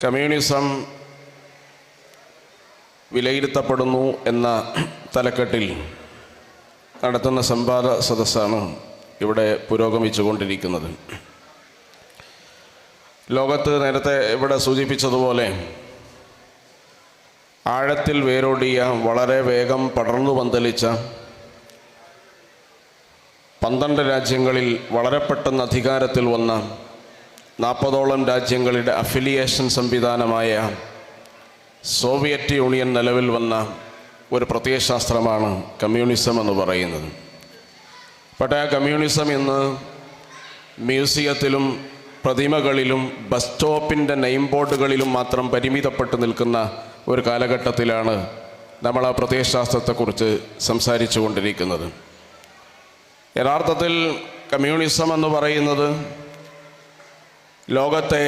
Communism വിലയിരുത്തപ്പെടുന്നു എന്ന തലക്കെട്ടിൽ നടത്തുന്ന സംവാദ സദസ്സാണ് ഇവിടെ പുരോഗമിച്ചുകൊണ്ടിരിക്കുന്നത്. ലോകത്ത് നേരത്തെ ഇവിടെ സൂചിപ്പിച്ചതുപോലെ ആഴത്തിൽ വേരോടിയ, വളരെ വേഗം പടർന്നു പന്തലിച്ച 12 രാജ്യങ്ങളിൽ വളരെ പെട്ടെന്ന് അധികാരത്തിൽ വന്ന 40ഓളം രാജ്യങ്ങളുടെ അഫിലിയേഷൻ സംവിധാനമായ സോവിയറ്റ് യൂണിയൻ നിലവിൽ വന്ന ഒരു പ്രത്യയശാസ്ത്രമാണ് കമ്മ്യൂണിസം എന്ന് പറയുന്നത്. പക്ഷേ ആ കമ്മ്യൂണിസം ഇന്ന് മ്യൂസിയത്തിലും പ്രതിമകളിലും ബസ് സ്റ്റോപ്പിൻ്റെ നെയിം ബോർഡുകളിലും മാത്രം പരിമിതപ്പെട്ട് നിൽക്കുന്ന ഒരു കാലഘട്ടത്തിലാണ് നമ്മൾ ആ പ്രത്യയശാസ്ത്രത്തെക്കുറിച്ച് സംസാരിച്ചു കൊണ്ടിരിക്കുന്നത്. യഥാർത്ഥത്തിൽ കമ്മ്യൂണിസം എന്ന് പറയുന്നത് ലോകത്തെ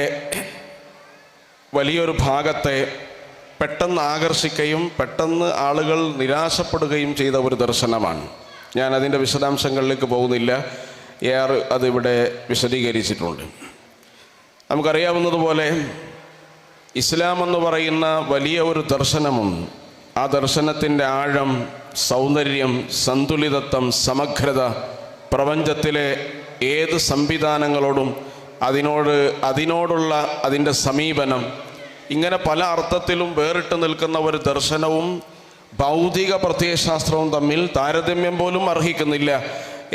വലിയൊരു ഭാഗത്തെ പെട്ടെന്ന് ആകർഷിക്കുകയും പെട്ടെന്ന് ആളുകൾ നിരാശപ്പെടുകയും ചെയ്ത ഒരു ദർശനമാണ്. ഞാൻ അതിൻ്റെ വിശദാംശങ്ങളിലേക്ക് പോകുന്നില്ല, അതിവിടെ വിശദീകരിച്ചിട്ടുണ്ട്. നമുക്കറിയാവുന്നതുപോലെ ഇസ്ലാം എന്ന് പറയുന്ന വലിയ ഒരു ദർശനമുണ്ട്. ആ ദർശനത്തിൻ്റെ ആഴം, സൗന്ദര്യം, സന്തുലിതത്വം, സമഗ്രത, പ്രപഞ്ചത്തിലെ ഏത് സംവിധാനങ്ങളോടും അതിനോടുള്ള അതിൻ്റെ സമീപനം, ഇങ്ങനെ പല അർത്ഥത്തിലും വേറിട്ട് നിൽക്കുന്ന ഒരു ദർശനവും ഭൗതിക പ്രത്യയശാസ്ത്രവും തമ്മിൽ താരതമ്യം പോലും അർഹിക്കുന്നില്ല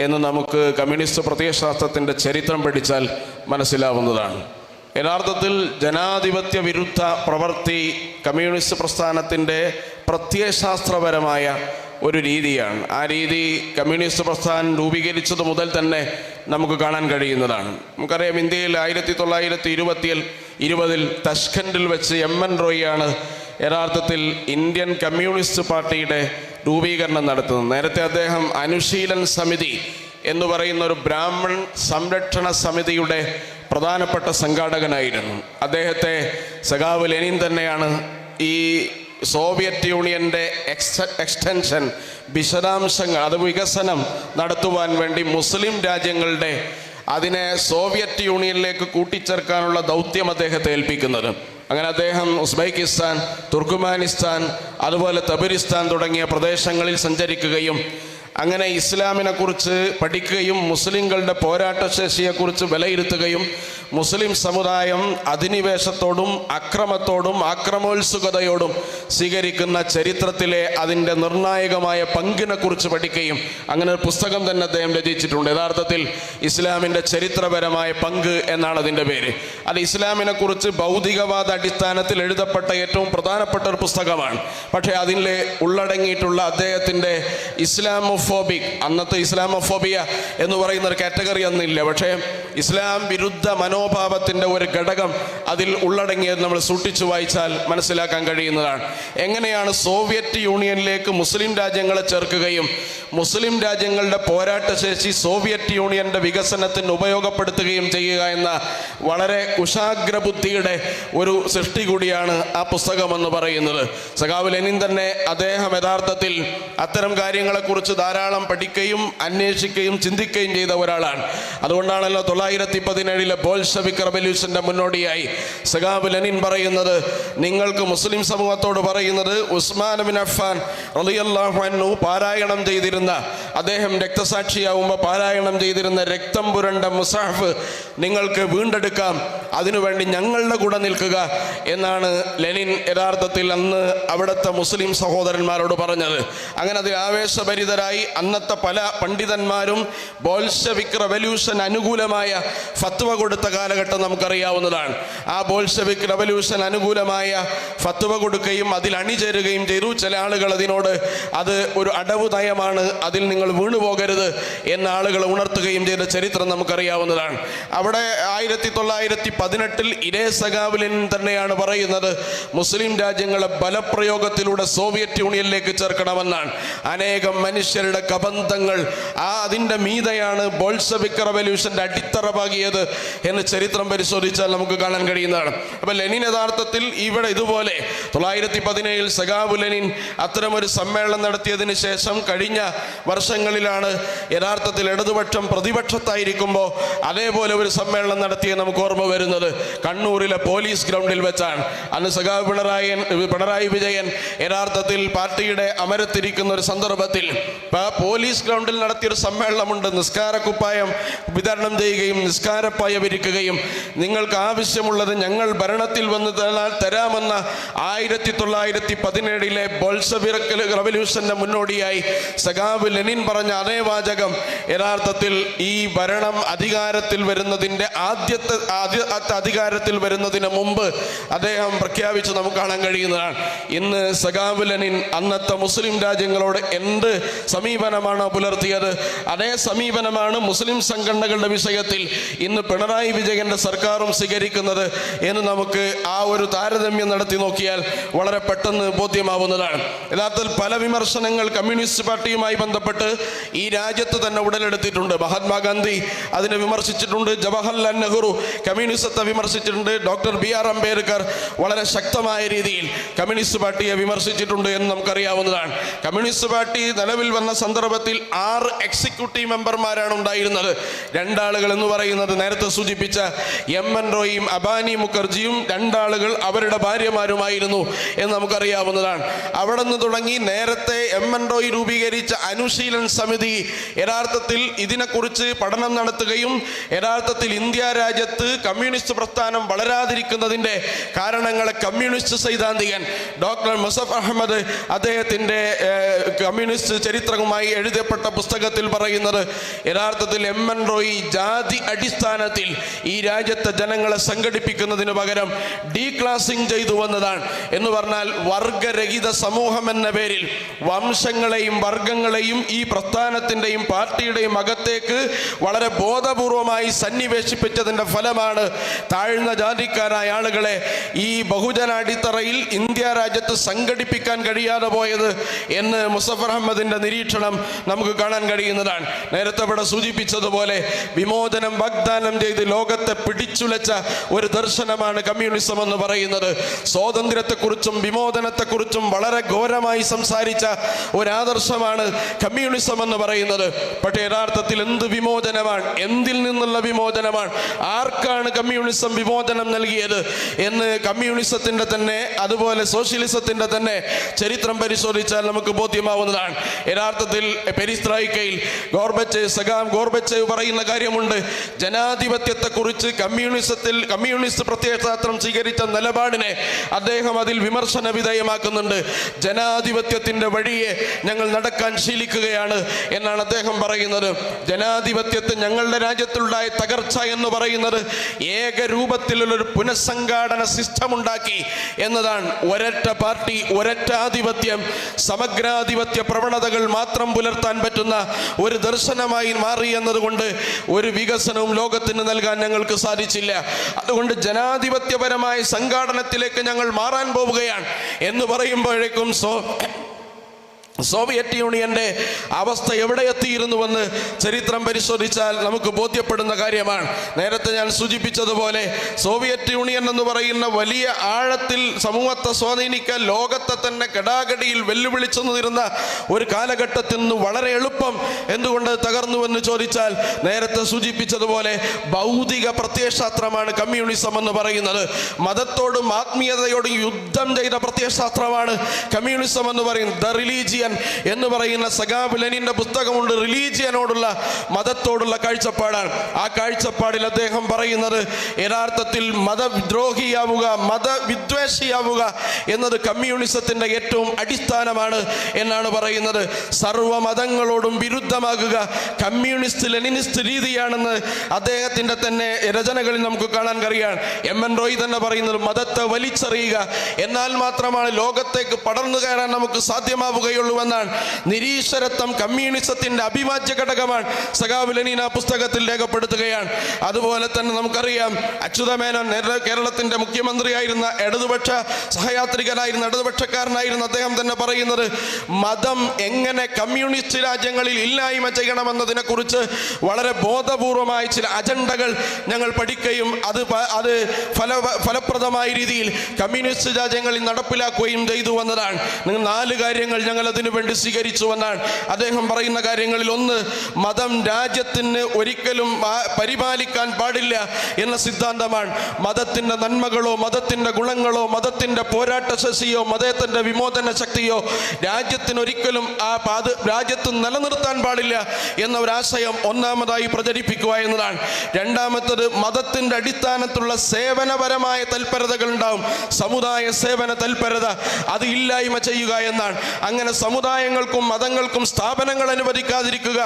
എന്ന് നമുക്ക് കമ്മ്യൂണിസ്റ്റ് പ്രത്യയശാസ്ത്രത്തിൻ്റെ ചരിത്രം പഠിച്ചാൽ മനസ്സിലാവുന്നതാണ്. യഥാർത്ഥത്തിൽ ജനാധിപത്യ വിരുദ്ധ പ്രവൃത്തി കമ്മ്യൂണിസ്റ്റ് പ്രസ്ഥാനത്തിൻ്റെ പ്രത്യയശാസ്ത്രപരമായ ഒരു രീതിയാണ്. ആ രീതി കമ്മ്യൂണിസ്റ്റ് പ്രസ്ഥാനം രൂപീകരിച്ചത് മുതൽ തന്നെ നമുക്ക് കാണാൻ കഴിയുന്നതാണ്. നമുക്കറിയാം, ഇന്ത്യയിൽ 1920 തഷ്കൻഡിൽ വെച്ച് MN റോയിയാണ് യഥാർത്ഥത്തിൽ ഇന്ത്യൻ കമ്മ്യൂണിസ്റ്റ് പാർട്ടിയുടെ രൂപീകരണം നടത്തുന്നത്. നേരത്തെ അദ്ദേഹം അനുശീലൻ സമിതി എന്ന് പറയുന്ന ഒരു ബ്രാഹ്മൺ സംരക്ഷണ സമിതിയുടെ പ്രധാനപ്പെട്ട സംഘാടകനായിരുന്നു. അദ്ദേഹത്തെ സഖാവ് ലെനിൻ തന്നെയാണ് ഈ സോവിയറ്റ് യൂണിയൻ്റെ എക്സ്റ്റൻഷൻ, വിശദാംശങ്ങൾ, അത് വികസനം നടത്തുവാൻ വേണ്ടി മുസ്ലിം രാജ്യങ്ങളുടെ അതിനെ സോവിയറ്റ് യൂണിയനിലേക്ക് കൂട്ടിച്ചേർക്കാനുള്ള ദൗത്യം അദ്ദേഹത്തെ ഏൽപ്പിക്കുന്നത്. അങ്ങനെ അദ്ദേഹം ഉസ്ബെക്കിസ്ഥാൻ, തുർക്ക്മാനിസ്ഥാൻ, അതുപോലെ തബരിസ്ഥാൻ തുടങ്ങിയ പ്രദേശങ്ങളിൽ സഞ്ചരിക്കുകയും അങ്ങനെ ഇസ്ലാമിനെ കുറിച്ച് പഠിക്കുകയും മുസ്ലിങ്ങളുടെ പോരാട്ടശേഷിയെക്കുറിച്ച് വിലയിരുത്തുകയും മുസ്ലിം സമുദായം അധിനിവേശത്തോടും അക്രമത്തോടും ആക്രമോത്സുകതയോടും സ്വീകരിക്കുന്ന ചരിത്രത്തിലെ അതിൻ്റെ നിർണായകമായ പങ്കിനെക്കുറിച്ച് പഠിക്കുകയും അങ്ങനെ ഒരു പുസ്തകം തന്നെ അദ്ദേഹം രചിച്ചിട്ടുണ്ട്. യഥാർത്ഥത്തിൽ ഇസ്ലാമിൻ്റെ ചരിത്രപരമായ പങ്ക് എന്നാണ് അതിൻ്റെ പേര്. അത് ഇസ്ലാമിനെ കുറിച്ച് ഭൗതികവാദ അടിസ്ഥാനത്തിൽ എഴുതപ്പെട്ട ഏറ്റവും പ്രധാനപ്പെട്ട ഒരു പുസ്തകമാണ്. പക്ഷേ അതിൽ ഉള്ളടങ്ങിയിട്ടുള്ള അദ്ദേഹത്തിൻ്റെ അന്നത്തെ ഇസ്ലാമോഫോബിയ എന്ന് പറയുന്ന ഒരു കാറ്റഗറി അന്നില്ല. പക്ഷേ ഇസ്ലാം വിരുദ്ധ മനോഭാവത്തിൻ്റെ ഒരു ഘടകം അതിൽ ഉള്ളടങ്ങിയത് നമ്മൾ സൂക്ഷിച്ചു വായിച്ചാൽ മനസ്സിലാക്കാൻ കഴിയുന്നതാണ്. എങ്ങനെയാണ് സോവിയറ്റ് യൂണിയനിലേക്ക് മുസ്ലിം രാജ്യങ്ങളെ ചേർക്കുകയും മുസ്ലിം രാജ്യങ്ങളുടെ പോരാട്ടശേഷി സോവിയറ്റ് യൂണിയൻ്റെ വികസനത്തിന് ഉപയോഗപ്പെടുത്തുകയും ചെയ്യുക എന്ന വളരെ കുശാഗ്രബുദ്ധിയുടെ ഒരു സൃഷ്ടി കൂടിയാണ് ആ പുസ്തകമെന്ന് പറയുന്നത്. സഖാവ് ലെനിൻ തന്നെ അദ്ദേഹം യഥാർത്ഥത്തിൽ അത്തരം കാര്യങ്ങളെക്കുറിച്ച് ധാരാളം പഠിക്കുകയും അന്വേഷിക്കുകയും ചിന്തിക്കുകയും ചെയ്ത ഒരാളാണ്. അതുകൊണ്ടാണല്ലോ 1917 ബോൾഷെവിക് റവല്യൂഷന്റെ മുന്നോടിയായി സഖാവ് ലെനിൻ പറയുന്നത്, നിങ്ങൾക്ക് മുസ്ലിം സമൂഹത്തോട് പറയുന്നത്, ഉസ്മാൻ ബിൻ അഫ്ഫാൻ റളിയല്ലാഹു അൻഹു പാരായണം ചെയ്തിരുന്ന, അദ്ദേഹം രക്തസാക്ഷിയാവുമ്പോൾ പാരായണം ചെയ്തിരുന്ന രക്തം പുരണ്ട മുസാഫ് നിങ്ങൾക്ക് വീണ്ടെടുക്കാം, അതിനുവേണ്ടി ഞങ്ങളുടെ കൂടെ നിൽക്കുക എന്നാണ് ലെനിൻ യഥാർത്ഥത്തിൽ അന്ന് അവിടുത്തെ മുസ്ലിം സഹോദരന്മാരോട് പറഞ്ഞത്. അങ്ങനെ അതിൽ ആവേശഭരിതരായി അന്നത്തെ പല പണ്ഡിതന്മാരും ബോൾഷെവിക് റവല്യൂഷൻ അനുകൂലമായ ഫത്വ കൊടുത്ത കാലഘട്ടം നമുക്കറിയാവുന്നതാണ്. ആ ബോൾഷെവിക് റവല്യൂഷൻ അനുകൂലമായ ഫത്വ കൊടുക്കുകയും അതിൽ അണിചേരുകയും ചെയ്തു. ചില ആളുകൾ അതിനോട് അത് ഒരു അടവ് നയമാണ്, അതിൽ നിങ്ങൾ വീണുപോകരുത് എന്ന ആളുകൾ ഉണർത്തുകയും ചെയ്ത ചരിത്രം നമുക്കറിയാവുന്നതാണ്. അവിടെ 1918 ഇതേ സഖാവ് ലെനിൻ തന്നെയാണ് പറയുന്നത്, മുസ്ലിം രാജ്യങ്ങളെ ബലപ്രയോഗത്തിലൂടെ സോവിയറ്റ് യൂണിയനിലേക്ക് ചേർക്കണമെന്നാണ്. അനേകം മനുഷ്യരുടെ കബന്ധങ്ങൾ അതിൻ്റെ മീതെയാണ് ബോൾഷെവിക് റവല്യൂഷന്റെ അടിത്തറ പാകിയത് എന്ന് ചരിത്രം പരിശോധിച്ചാൽ നമുക്ക് കാണാൻ കഴിയുന്നതാണ്. അപ്പോൾ ലെനിൻ യഥാർത്ഥത്തിൽ ഇവിടെ ഇതുപോലെ 1917 സഖാവ് ലെനിൻ അത്തരമൊരു സമ്മേളനം നടത്തിയതിന് ശേഷം കഴിഞ്ഞ വർഷം വർഷങ്ങളിലാണ് യഥാർത്ഥത്തിൽ ഇടതുപക്ഷം പ്രതിപക്ഷത്തായിരിക്കുമ്പോൾ അതേപോലെ ഒരു സമ്മേളനം നടത്തിയ നമുക്ക് ഓർമ്മ വരുന്നത് കണ്ണൂരിലെ പോലീസ് ഗ്രൗണ്ടിൽ വെച്ചാണ്. അന്ന് സഖാവ് പിണറായി വിജയൻ യഥാർത്ഥത്തിൽ പാർട്ടിയുടെ അമരത്തിരിക്കുന്ന ഒരു സന്ദർഭത്തിൽ പോലീസ് ഗ്രൗണ്ടിൽ നടത്തിയൊരു സമ്മേളനമുണ്ട്. നിസ്കാരക്കുപ്പായം വിതരണം ചെയ്യുകയും നിസ്കാരപ്പായ വിരിക്കുകയും നിങ്ങൾക്ക് ആവശ്യമുള്ളത് ഞങ്ങൾ ഭരണത്തിൽ വന്ന് തരാമെന്ന 1917 ബോൾഷെവിക് റവല്യൂഷന്റെ മുന്നോടിയായി സഖാവ് ലെനിൻ പറഞ്ഞ അതേ വാചകം യഥാർത്ഥത്തിൽ ഈ ഭരണം അധികാരത്തിൽ വരുന്നതിൻ്റെ ആദ്യത്തെ അധികാരത്തിൽ വരുന്നതിന് മുമ്പ് അദ്ദേഹം പ്രഖ്യാപിച്ച് നമുക്ക് കാണാൻ കഴിയുന്നതാണ്. ഇന്ന് സഖാവ് ലെനിൻ അന്നത്തെ മുസ്ലിം രാജ്യങ്ങളോട് എന്ത് സമീപനമാണ് പുലർത്തിയത്, അതേ സമീപനമാണ് മുസ്ലിം സംഘടനകളുടെ വിഷയത്തിൽ ഇന്ന് പിണറായി വിജയന്റെ സർക്കാരും സ്വീകരിക്കുന്നത് എന്ന് നമുക്ക് ആ ഒരു താരതമ്യം നടത്തി നോക്കിയാൽ വളരെ പെട്ടെന്ന് ബോധ്യമാവുന്നതാണ്. യഥാർത്ഥത്തിൽ പല വിമർശനങ്ങൾ കമ്മ്യൂണിസ്റ്റ് പാർട്ടിയുമായി ബന്ധപ്പെട്ട് ഈ രാജ്യത്ത് തന്നെ ഉടലെടുത്തിട്ടുണ്ട്. മഹാത്മാഗാന്ധി അതിനെ വിമർശിച്ചിട്ടുണ്ട്, ജവഹർലാൽ നെഹ്റു കമ്മ്യൂണിസത്തെ വിമർശിച്ചിട്ടുണ്ട്, ഡോക്ടർ BR അംബേദ്കർ വളരെ ശക്തമായ രീതിയിൽ കമ്മ്യൂണിസ്റ്റ് പാർട്ടിയെ വിമർശിച്ചിട്ടുണ്ട് എന്ന് നമുക്കറിയാവുന്നതാണ്. കമ്മ്യൂണിസ്റ്റ് പാർട്ടി നിലവിൽ വന്ന സന്ദർഭത്തിൽ 6 എക്സിക്യൂട്ടീവ് മെമ്പർമാരാണ് ഉണ്ടായിരുന്നത്. 2 ആളുകൾ എന്ന് പറയുന്നത് നേരത്തെ സൂചിപ്പിച്ച MN റോയിയും അബാനി മുഖർജിയും, 2 ആളുകൾ അവരുടെ ഭാര്യമാരുമായിരുന്നു എന്ന് നമുക്കറിയാവുന്നതാണ്. അവിടെ നിന്ന് തുടങ്ങി നേരത്തെ MN റോയ് രൂപീകരിച്ച അനുശീലൻ സമിതി യഥാർത്ഥത്തിൽ ഇതിനെക്കുറിച്ച് പഠനം നടത്തുകയും യഥാർത്ഥത്തിൽ ഇന്ത്യ രാജ്യത്ത് കമ്മ്യൂണിസ്റ്റ് പ്രസ്ഥാനം വളരാതിരിക്കുന്നതിൻ്റെ കാരണങ്ങളെ കമ്മ്യൂണിസ്റ്റ് സൈദ്ധാന്തികൻ ഡോക്ടർ മുസഫ് അഹമ്മദ് അദ്ദേഹത്തിൻ്റെ കമ്മ്യൂണിസ്റ്റ് ചരിത്രവുമായി എഴുതപ്പെട്ട പുസ്തകത്തിൽ പറയുന്നത് യഥാർത്ഥത്തിൽ MN റോയ് ജാതി അടിസ്ഥാനത്തിൽ ഈ രാജ്യത്തെ ജനങ്ങളെ സംഘടിപ്പിക്കുന്നതിന് പകരം ഡീക്ലാസിംഗ് ചെയ്തു വന്നതാണ്. എന്ന് പറഞ്ഞാൽ വർഗരഹിത സമൂഹം എന്ന പേരിൽ വംശങ്ങളെയും വർഗങ്ങളെയും ഈ പ്രസ്ഥാനത്തിൻ്റെയും പാർട്ടിയുടെയും അകത്തേക്ക് വളരെ ബോധപൂർവമായി സന്നിവേശിപ്പിച്ചതിൻ്റെ ഫലമാണ് താഴ്ന്ന ജാതിക്കാരായ ആളുകളെ ഈ ബഹുജന അടിത്തറയിൽ ഇന്ത്യ രാജ്യത്ത് സംഘടിപ്പിക്കാൻ കഴിയാതെ പോയത് എന്ന് മുസഫർ അഹമ്മദിൻ്റെ നിരീക്ഷണം നമുക്ക് കാണാൻ കഴിയുന്നതാണ്. നേരത്തെ ഇവിടെ സൂചിപ്പിച്ചതുപോലെ വിമോചനം വാഗ്ദാനം ചെയ്ത് ലോകത്തെ പിടിച്ചുലച്ച ഒരു ദർശനമാണ് കമ്മ്യൂണിസം എന്ന് പറയുന്നത്. സ്വാതന്ത്ര്യത്തെക്കുറിച്ചും വിമോചനത്തെക്കുറിച്ചും വളരെ ഘോരമായി സംസാരിച്ച ഒരാദർശമാണ് കമ്മ്യൂണിസം എന്ന് പറയുന്നത്. പക്ഷേ യഥാർത്ഥത്തിൽ എന്ത് വിമോചനമാണ്, എന്തിൽ നിന്നുള്ള വിമോചനമാണ്, ആർക്കാണ് കമ്മ്യൂണിസം വിമോചനം നൽകിയത് എന്ന് കമ്മ്യൂണിസത്തിൻ്റെ തന്നെ അതുപോലെ സോഷ്യലിസത്തിൻ്റെ തന്നെ ചരിത്രം പരിശോധിച്ചാൽ നമുക്ക് ബോധ്യമാവുന്നതാണ്. യഥാർത്ഥത്തിൽ പെരിസ്ട്രോയിക്കയിൽ ഗോർബച്ചേവ് പറയുന്ന കാര്യമുണ്ട്. ജനാധിപത്യത്തെക്കുറിച്ച് കമ്മ്യൂണിസ്റ്റ് പ്രത്യയശാസ്ത്രം സ്വീകരിച്ച നിലപാടിനെ അദ്ദേഹം അതിൽ വിമർശന വിധേയമാക്കുന്നുണ്ട്. ജനാധിപത്യത്തിൻ്റെ വഴിയെ ഞങ്ങൾ നടക്കാൻ ശീലിക്കുകയാണ് എന്നാണ് അദ്ദേഹം പറയുന്നത്. ജനാധിപത്യത്തെ ഞങ്ങളുടെ രാജ്യത്തുണ്ടായ തകർച്ച എന്ന് പറയുന്നത് ഏകരൂപത്തിലുള്ളൊരു പുനഃസംഘാടന സിസ്റ്റം ഉണ്ടാക്കി എന്നതാണ്. ഒരൊറ്റ പാർട്ടി, ഒരൊറ്റ ആധിപത്യം, സമഗ്രാധിപത്യ പ്രവണതകൾ മാത്രം പുലർത്താൻ പറ്റുന്ന ഒരു ദർശനമായി മാറി എന്നതുകൊണ്ട് ഒരു വികസനവും ലോകത്തിന് നൽകാൻ ഞങ്ങൾക്ക് സാധിച്ചില്ല. അതുകൊണ്ട് ജനാധിപത്യപരമായ സംഘാടനത്തിലേക്ക് ഞങ്ങൾ മാറാൻ പോവുകയാണ് എന്ന് പറയുമ്പോഴേക്കും സോവിയറ്റ് യൂണിയന്റെ അവസ്ഥ എവിടെ എത്തിയിരുന്നുവെന്ന് ചരിത്രം പരിശോധിച്ചാൽ നമുക്ക് ബോധ്യപ്പെടുന്ന കാര്യമാണ്. നേരത്തെ ഞാൻ സൂചിപ്പിച്ചതുപോലെ സോവിയറ്റ് യൂണിയൻ എന്ന് പറയുന്ന വലിയ ആഴത്തിൽ സമൂഹത്തെ സ്വാധീനിക്കാൻ ലോകത്തെ തന്നെ കടാകടിയിൽ വെല്ലുവിളിച്ചു നിന്നിരുന്ന ഒരു കാലഘട്ടത്തിൽ നിന്ന് വളരെ എളുപ്പം എന്തുകൊണ്ട് തകർന്നുവെന്ന് ചോദിച്ചാൽ നേരത്തെ സൂചിപ്പിച്ചതുപോലെ ഭൗതിക പ്രത്യയശാസ്ത്രമാണ് കമ്മ്യൂണിസം എന്ന് പറയുന്നത്. മതത്തോടും ആത്മീയതയോടും യുദ്ധം ചെയ്ത പ്രത്യയശാസ്ത്രമാണ് കമ്മ്യൂണിസം എന്ന് പറയുന്നത്. ദ റിലീജിയൻ എന്ന് പറയുന്ന സഖാവ് ലെനിന്റെ പുസ്തകമുണ്ട്. റിലീജിയനോടുള്ള മതത്തോടുള്ള കാഴ്ചപ്പാടാണ്. ആ കാഴ്ചപ്പാടിൽ അദ്ദേഹം പറയുന്നത് യഥാർത്ഥത്തിൽ മതദ്രോഹിയാവുക, മതവിദ്വേഷിയാവുക എന്നത് കമ്മ്യൂണിസത്തിന്റെ ഏറ്റവും അടിസ്ഥാനമാണ് എന്നാണ് പറയുന്നത്. സർവ്വമതങ്ങളോടും വിരുദ്ധമാകുക കമ്മ്യൂണിസ്റ്റ് ലെനിനിസ്റ്റ് രീതിയാണെന്ന് അദ്ദേഹത്തിന്റെ തന്നെ രചനകളിൽ നമുക്ക് കാണാൻ കഴിയാണ്. MN റോയ് തന്നെ പറയുന്നത് മതത്തെ വലിച്ചെറിയുക, എന്നാൽ മാത്രമാണ് ലോകത്തേക്ക് പടർന്നു കയറാൻ നമുക്ക് സാധ്യമാവുകയുള്ളൂ എന്നാണ്. നിരീശ്വരത്വം കമ്മ്യൂണിസത്തിന്റെ അവിഭാജ്യ ഘടകമാണ് സഖാവ് ലെനിൻ ആ പുസ്തകത്തിൽ രേഖപ്പെടുത്തുകയാണ്. അതുപോലെ തന്നെ നമുക്കറിയാം അച്യുതമേനോൻ കേരളത്തിന്റെ മുഖ്യമന്ത്രിയായിരുന്ന ഇടതുപക്ഷ സഹയാത്രികനായിരുന്ന ഇടതുപക്ഷക്കാരനായിരുന്ന അദ്ദേഹം തന്നെ പറയുന്നത് മതം എങ്ങനെ കമ്മ്യൂണിസ്റ്റ് രാജ്യങ്ങളിൽ ഇല്ലായ്മ ചെയ്യണമെന്നതിനെ കുറിച്ച് വളരെ ബോധപൂർവമായ ചില അജണ്ടകൾ ഞങ്ങൾ പഠിക്കുകയും അത് ഫലപ്രദമായ രീതിയിൽ കമ്മ്യൂണിസ്റ്റ് രാജ്യങ്ങളിൽ നടപ്പിലാക്കുകയും ചെയ്തു വന്നതാണ്. 4 കാര്യങ്ങൾ ഞങ്ങൾ അതിന് എന്തിനു വേണ്ടി സ്വീകരിച്ചുവെന്നാണ് അദ്ദേഹം പറയുന്ന കാര്യങ്ങളിൽ ഒന്ന്, മതം രാജ്യത്തിന് ഒരിക്കലും പരിപാലിക്കാൻ പാടില്ല എന്ന സിദ്ധാന്തമാണ്. മതത്തിന്റെ നന്മകളോ മതത്തിന്റെ ഗുണങ്ങളോ മതത്തിന്റെ പോരാട്ട ശക്തിയോ മതത്തിന്റെ വിമോചന ശക്തിയോ രാജ്യത്തിനൊരിക്കലും രാജ്യത്ത് നിലനിർത്താൻ പാടില്ല എന്ന ഒരാശയം ഒന്നാമതായി പ്രചരിപ്പിക്കുക എന്നതാണ്. രണ്ടാമത്തത്, മതത്തിന്റെ അടിസ്ഥാനത്തിലുള്ള സേവനപരമായ തൽപരതകൾ ഉണ്ടാവും. സമുദായ സേവന തൽപരത അത് ഇല്ലായ്മ ചെയ്യുക എന്നാണ്. അങ്ങനെ സമുദായങ്ങൾക്കും മതങ്ങൾക്കും സ്ഥാപനങ്ങൾ അനുവദിക്കാതിരിക്കുക,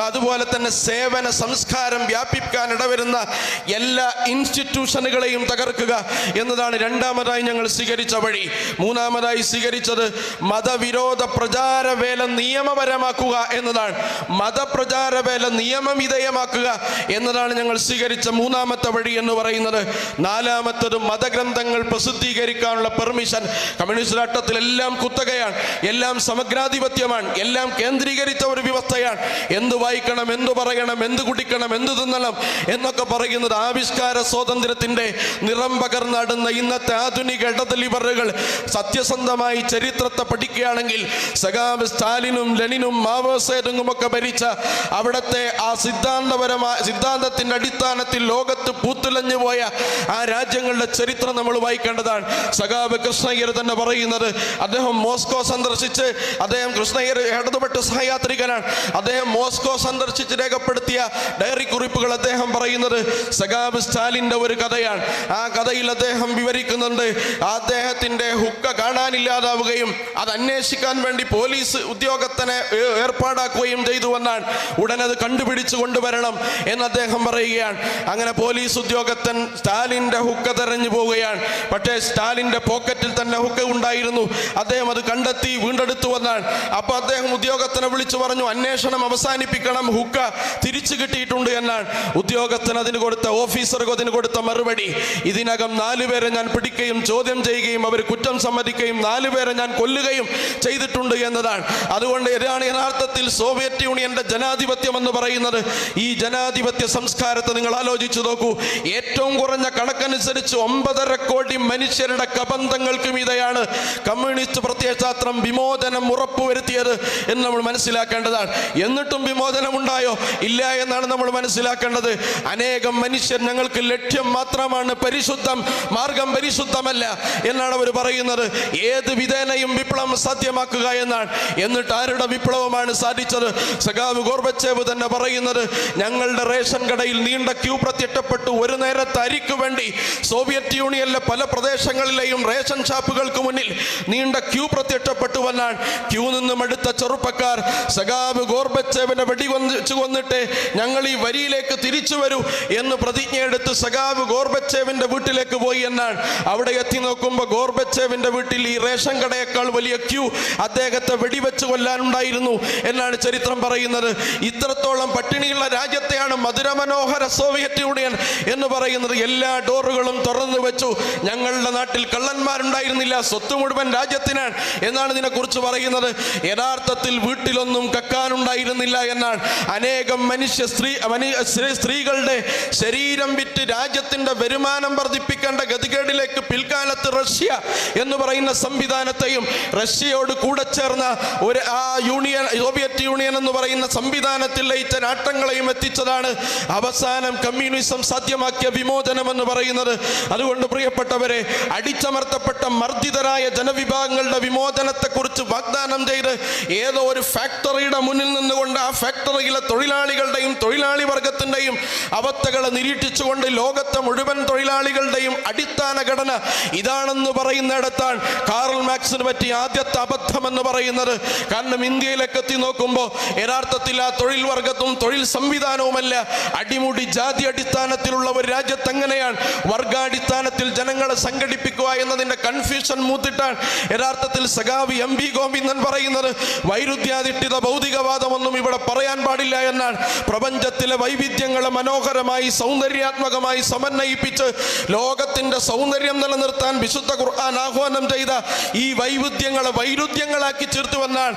അതുപോലെ തന്നെ സേവന സംസ്കാരം വ്യാപിക്കാൻ ഇടവരുന്ന എല്ലാ ഇൻസ്റ്റിറ്റ്യൂഷനുകളെയും തകർക്കുക എന്നതാണ് രണ്ടാമതായി ഞങ്ങൾ സ്വീകരിച്ച വഴി. മൂന്നാമതായി സ്വീകരിച്ചത് മതവിരോധ പ്രചാരവേല നിയമപരമാക്കുക എന്നതാണ്. മതപ്രചാരവേല നിയമവിധേയമാക്കുക എന്നതാണ് ഞങ്ങൾ സ്വീകരിച്ച മൂന്നാമത്തെ വഴി എന്ന് പറയുന്നത്. നാലാമത്തത്, മതഗ്രന്ഥങ്ങൾ പ്രസിദ്ധീകരിക്കാനുള്ള പെർമിഷൻ. കമ്മ്യൂണിസ്റ്റ് രാഷ്ട്രത്തിൽ എല്ലാം കുത്തകയാണ്, എല്ലാം സമഗ്രാധിപത്യമാണ്, എല്ലാം കേന്ദ്രീകരിച്ച ഒരു വ്യവസ്ഥയാണ്. എന്ത് വായിക്കണം, എന്ത് പറയണം, എന്ത് കുടിക്കണം, എന്ത് തിന്നണം എന്നൊക്കെ പറയുന്നത് ആവിഷ്കാര സ്വാതന്ത്ര്യത്തിന്റെ നിറം പകർന്നാടുന്ന ഇന്നത്തെ ആധുനിക ഇടതുലിബറുകൾ സത്യസന്ധമായി ചരിത്രത്തെ പഠിക്കുകയാണെങ്കിൽ സഖാവ് സ്റ്റാലിനും ലെനിനും മാവോ സേതുങ്ങും ഒക്കെ ഭരിച്ച അവിടുത്തെ ആ സിദ്ധാന്തത്തിന്റെ അടിസ്ഥാനത്തിൽ ലോകത്ത് പൂത്തുലഞ്ഞു പോയ ആ രാജ്യങ്ങളുടെ ചരിത്രം നമ്മൾ വായിക്കേണ്ടതാണ്. സഖാവ് കൃഷ്ണയ്യർ തന്നെ പറയുന്നത്, അദ്ദേഹം മോസ്കോ സന്ദർശിച്ച്, അദ്ദേഹം കൃഷ്ണയ്യർ ഇടതുപെട്ട സഹയാത്രികനാണ്, അദ്ദേഹം മോസ്കോ സന്ദർശിച്ച് രേഖപ്പെടുത്തിയ ഡയറി കുറിപ്പുകൾ അദ്ദേഹം പറയുന്നത് സഖാവ് സ്റ്റാലിന്റെ ഒരു കഥയാണ്. ആ കഥയിൽ അദ്ദേഹം വിവരിക്കുന്നുണ്ട്, അദ്ദേഹത്തിന്റെ ഹുക്ക കാണാനില്ലാതാവുകയും അത് അന്വേഷിക്കാൻ വേണ്ടി പോലീസ് ഉദ്യോഗസ്ഥനെ ഏർപ്പാടാക്കുകയും ചെയ്തുവെന്നാണ്. ഉടനത് കണ്ടുപിടിച്ചു കൊണ്ടുവരണം എന്ന് അദ്ദേഹം പറയുകയാണ്. അങ്ങനെ പോലീസ് ഉദ്യോഗസ്ഥൻ സ്റ്റാലിന്റെ ഹുക്ക തെരഞ്ഞു പോവുകയാണ്. പക്ഷേ സ്റ്റാലിന്റെ പോക്കറ്റിൽ തന്നെ ഹുക്ക ഉണ്ടായിരുന്നു. അദ്ദേഹം അത് കണ്ടെത്തി വീണ്ടെടുത്തു വന്നാണ്. അപ്പൊ അദ്ദേഹം ഉദ്യോഗസ്ഥനെ വിളിച്ചു പറഞ്ഞു, അന്വേഷണം അവസാനിപ്പിക്കണം, ഹുക്ക തിരിച്ചു കിട്ടിയിട്ടുണ്ട് എന്നാണ്. ഉദ്യോഗസ്ഥൻ അതിന് കൊടുത്ത, ഓഫീസർക്ക് അതിന് കൊടുത്ത മറുപടി, ഇതിനകം 4 പേരെ ഞാൻ പിടിക്കുകയും ചോദ്യം ചെയ്യുകയും അവർ കുറ്റം സമ്മതിക്കുകയും 4 പേരെ ഞാൻ കൊല്ലുകയും ചെയ്തിട്ടുണ്ട് എന്നതാണ്. അതുകൊണ്ട് ഇതാണ് യഥാർത്ഥത്തിൽ സോവിയറ്റ് യൂണിയന്റെ ജനാധിപത്യം എന്ന് പറയുന്നത്. ഈ ജനാധിപത്യ സംസ്കാരത്തെ നിങ്ങൾ ആലോചിച്ചു നോക്കൂ. ഏറ്റവും കുറഞ്ഞ കണക്കനുസരിച്ച് 9.5 കോടി മനുഷ്യരുടെ കബന്ധങ്ങൾക്ക് മീതെയാണ് കമ്മ്യൂണിസ്റ്റ് പ്രത്യയശാസ്ത്രം വിമോചനം ഉറപ്പുവരുത്തിയത് എന്ന് നമ്മൾ മനസ്സിലാക്കേണ്ടതാണ്. എന്നിട്ടും വിമോചനം ഉണ്ടായോ? ഇല്ല എന്നാണ് നമ്മൾ മനസ്സിലാക്കേണ്ടത്. അനേകം മനുഷ്യർ ഞങ്ങൾക്ക് ലക്ഷ്യം മാത്രമാണ് പരിശുദ്ധം, മാർഗം പരിശുദ്ധമല്ല എന്നാണ് അവർ പറയുന്നത്. ഏത് വിധേനയും വിപ്ലവം സാധ്യമാക്കുക എന്നാണ്. എന്നിട്ട് ആരുടെ വിപ്ലവമാണ് സാധിച്ചത്? സഖാവ് ഗോർബച്ചേവ് തന്നെ പറയുന്നത്, ഞങ്ങളുടെ റേഷൻ കടയിൽ നീണ്ട ക്യൂ പ്രത്യക്ഷപ്പെട്ടു. ഒരു നേരത്തെ അരിക്ക് വേണ്ടി സോവിയറ്റ് യൂണിയനിലെ പല പ്രദേശങ്ങളിലെയും റേഷൻ ഷാപ്പുകൾക്ക് മുന്നിൽ നീണ്ട ക്യൂ പ്രത്യക്ഷപ്പെട്ടുവെന്നാണ്. ക്യൂ നിന്നും എടുത്ത ചെറുപ്പക്കാർ സഖാവ് ഗോർബച്ചേവിനെ വെടിവെച്ചു കൊന്നിട്ട് ഞങ്ങൾ ഈ വരിയിലേക്ക് തിരിച്ചു വരൂ എന്ന് പ്രതിജ്ഞയെടുത്ത് സഖാവ് ഗോർബച്ചേവിന്റെ വീട്ടിലേക്ക് പോയി എന്നാണ്. അവിടെ എത്തി നോക്കുമ്പോൾ ഗോർബച്ചേവിന്റെ വീട്ടിൽ ഈ റേഷൻ കടയേക്കാൾ വലിയ ക്യൂ അദ്ദേഹത്തെ വെടിവെച്ച് കൊല്ലാനുണ്ടായിരുന്നു എന്നാണ് ചരിത്രം പറയുന്നത്. ഇത്രത്തോളം പട്ടിണിയുള്ള രാജ്യത്തെയാണ് മധുരമനോഹര സോവിയറ്റ് യൂണിയൻ എന്ന് പറയുന്നത്. എല്ലാ ഡോറുകളും തുറന്നു വെച്ചു. ഞങ്ങളുടെ നാട്ടിൽ കള്ളന്മാരുണ്ടായിരുന്നില്ല, സ്വത്ത് മുഴുവൻ രാജ്യത്തിനാണ് എന്നാണ് ഇതിനെക്കുറിച്ച് പറയുന്നത്. യഥാർത്ഥത്തിൽ വീട്ടിലൊന്നും കക്കാനുണ്ടായിരുന്നില്ല എന്നാണ്. അനേകം സ്ത്രീകളുടെ ശരീരം വിറ്റ് രാജ്യത്തിന്റെ വരുമാനം വർദ്ധിപ്പിക്കേണ്ട ഗതികേടിലേക്ക് പിൽക്കാലത്ത് റഷ്യ എന്ന് പറയുന്ന സംവിധാനത്തെയും റഷ്യയോട് കൂടെ ചേർന്ന ഒരു സോവിയറ്റ് യൂണിയൻ എന്ന് പറയുന്ന സംവിധാനത്തിൽ ലയിച്ച രാഷ്ട്രങ്ങളെയും എത്തിച്ചതാണ് അവസാനം കമ്മ്യൂണിസം സാധ്യമാക്കിയ വിമോചനം എന്ന് പറയുന്നത്. അതുകൊണ്ട് പ്രിയപ്പെട്ടവരെ, അടിച്ചമർത്തപ്പെട്ട മർദ്ദിതരായ ജനവിഭാഗങ്ങളുടെ വിമോചനത്തെക്കുറിച്ച് വാഗ്ദാനം ചെയ്ത് ഏതോ ഒരു ഫാക്ടറിയുടെ മുന്നിൽ നിന്നുകൊണ്ട് ആ ഫാക്ടറിയിലെ തൊഴിലാളികളുടെയും തൊഴിലാളി വർഗത്തിൻ്റെയും അവസ്ഥകളെ നിരീക്ഷിച്ചുകൊണ്ട് ലോകത്തെ മുഴുവൻ തൊഴിലാളികളുടെയും അടിസ്ഥാന ഘടന ഇതാണെന്ന് പറയുന്നിടത്താണ് കാറൽ മാർക്സിന് പറ്റിയ ആദ്യത്തെ അബദ്ധം എന്ന് പറയുന്നത്. കാരണം ഇന്ത്യയിലേക്ക് എത്തി നോക്കുമ്പോൾ യഥാർത്ഥത്തിൽ ആ തൊഴിൽ വർഗത്തും തൊഴിൽ സംവിധാനവുമല്ല, അടിമുടി ജാതി അടിസ്ഥാനത്തിലുള്ള ഒരു രാജ്യത്ത് എങ്ങനെയാണ് വർഗാടിസ്ഥാനത്തിൽ ജനങ്ങളെ സംഘടിപ്പിക്കുക എന്നതിന്റെ കൺഫ്യൂഷൻ മൂത്തിട്ടാണ് യഥാർത്ഥത്തിൽ സഖാവ് എം വി ഗോവിന്ദൻ പറയുന്നത് വൈരുദ്ധ്യാധിഷ്ഠിത ഭൗതികവാദമൊന്നും ഇവിടെ പറയാൻ പാടില്ല എന്നാണ്. പ്രപഞ്ചത്തിലെ വൈവിധ്യങ്ങളെ മനോഹരമായി സൗന്ദര്യാത്മകമായി സമന്വയിപ്പിച്ച് ലോകത്തിന്റെ സൗന്ദര്യം നിലനിർത്താൻ വിശുദ്ധ ഖുർആൻ ആഹ്വാനം ചെയ്ത ഈ വൈവിധ്യങ്ങളെ വൈരുദ്ധ്യങ്ങളാക്കി ചേർത്തുവെന്നാണ്.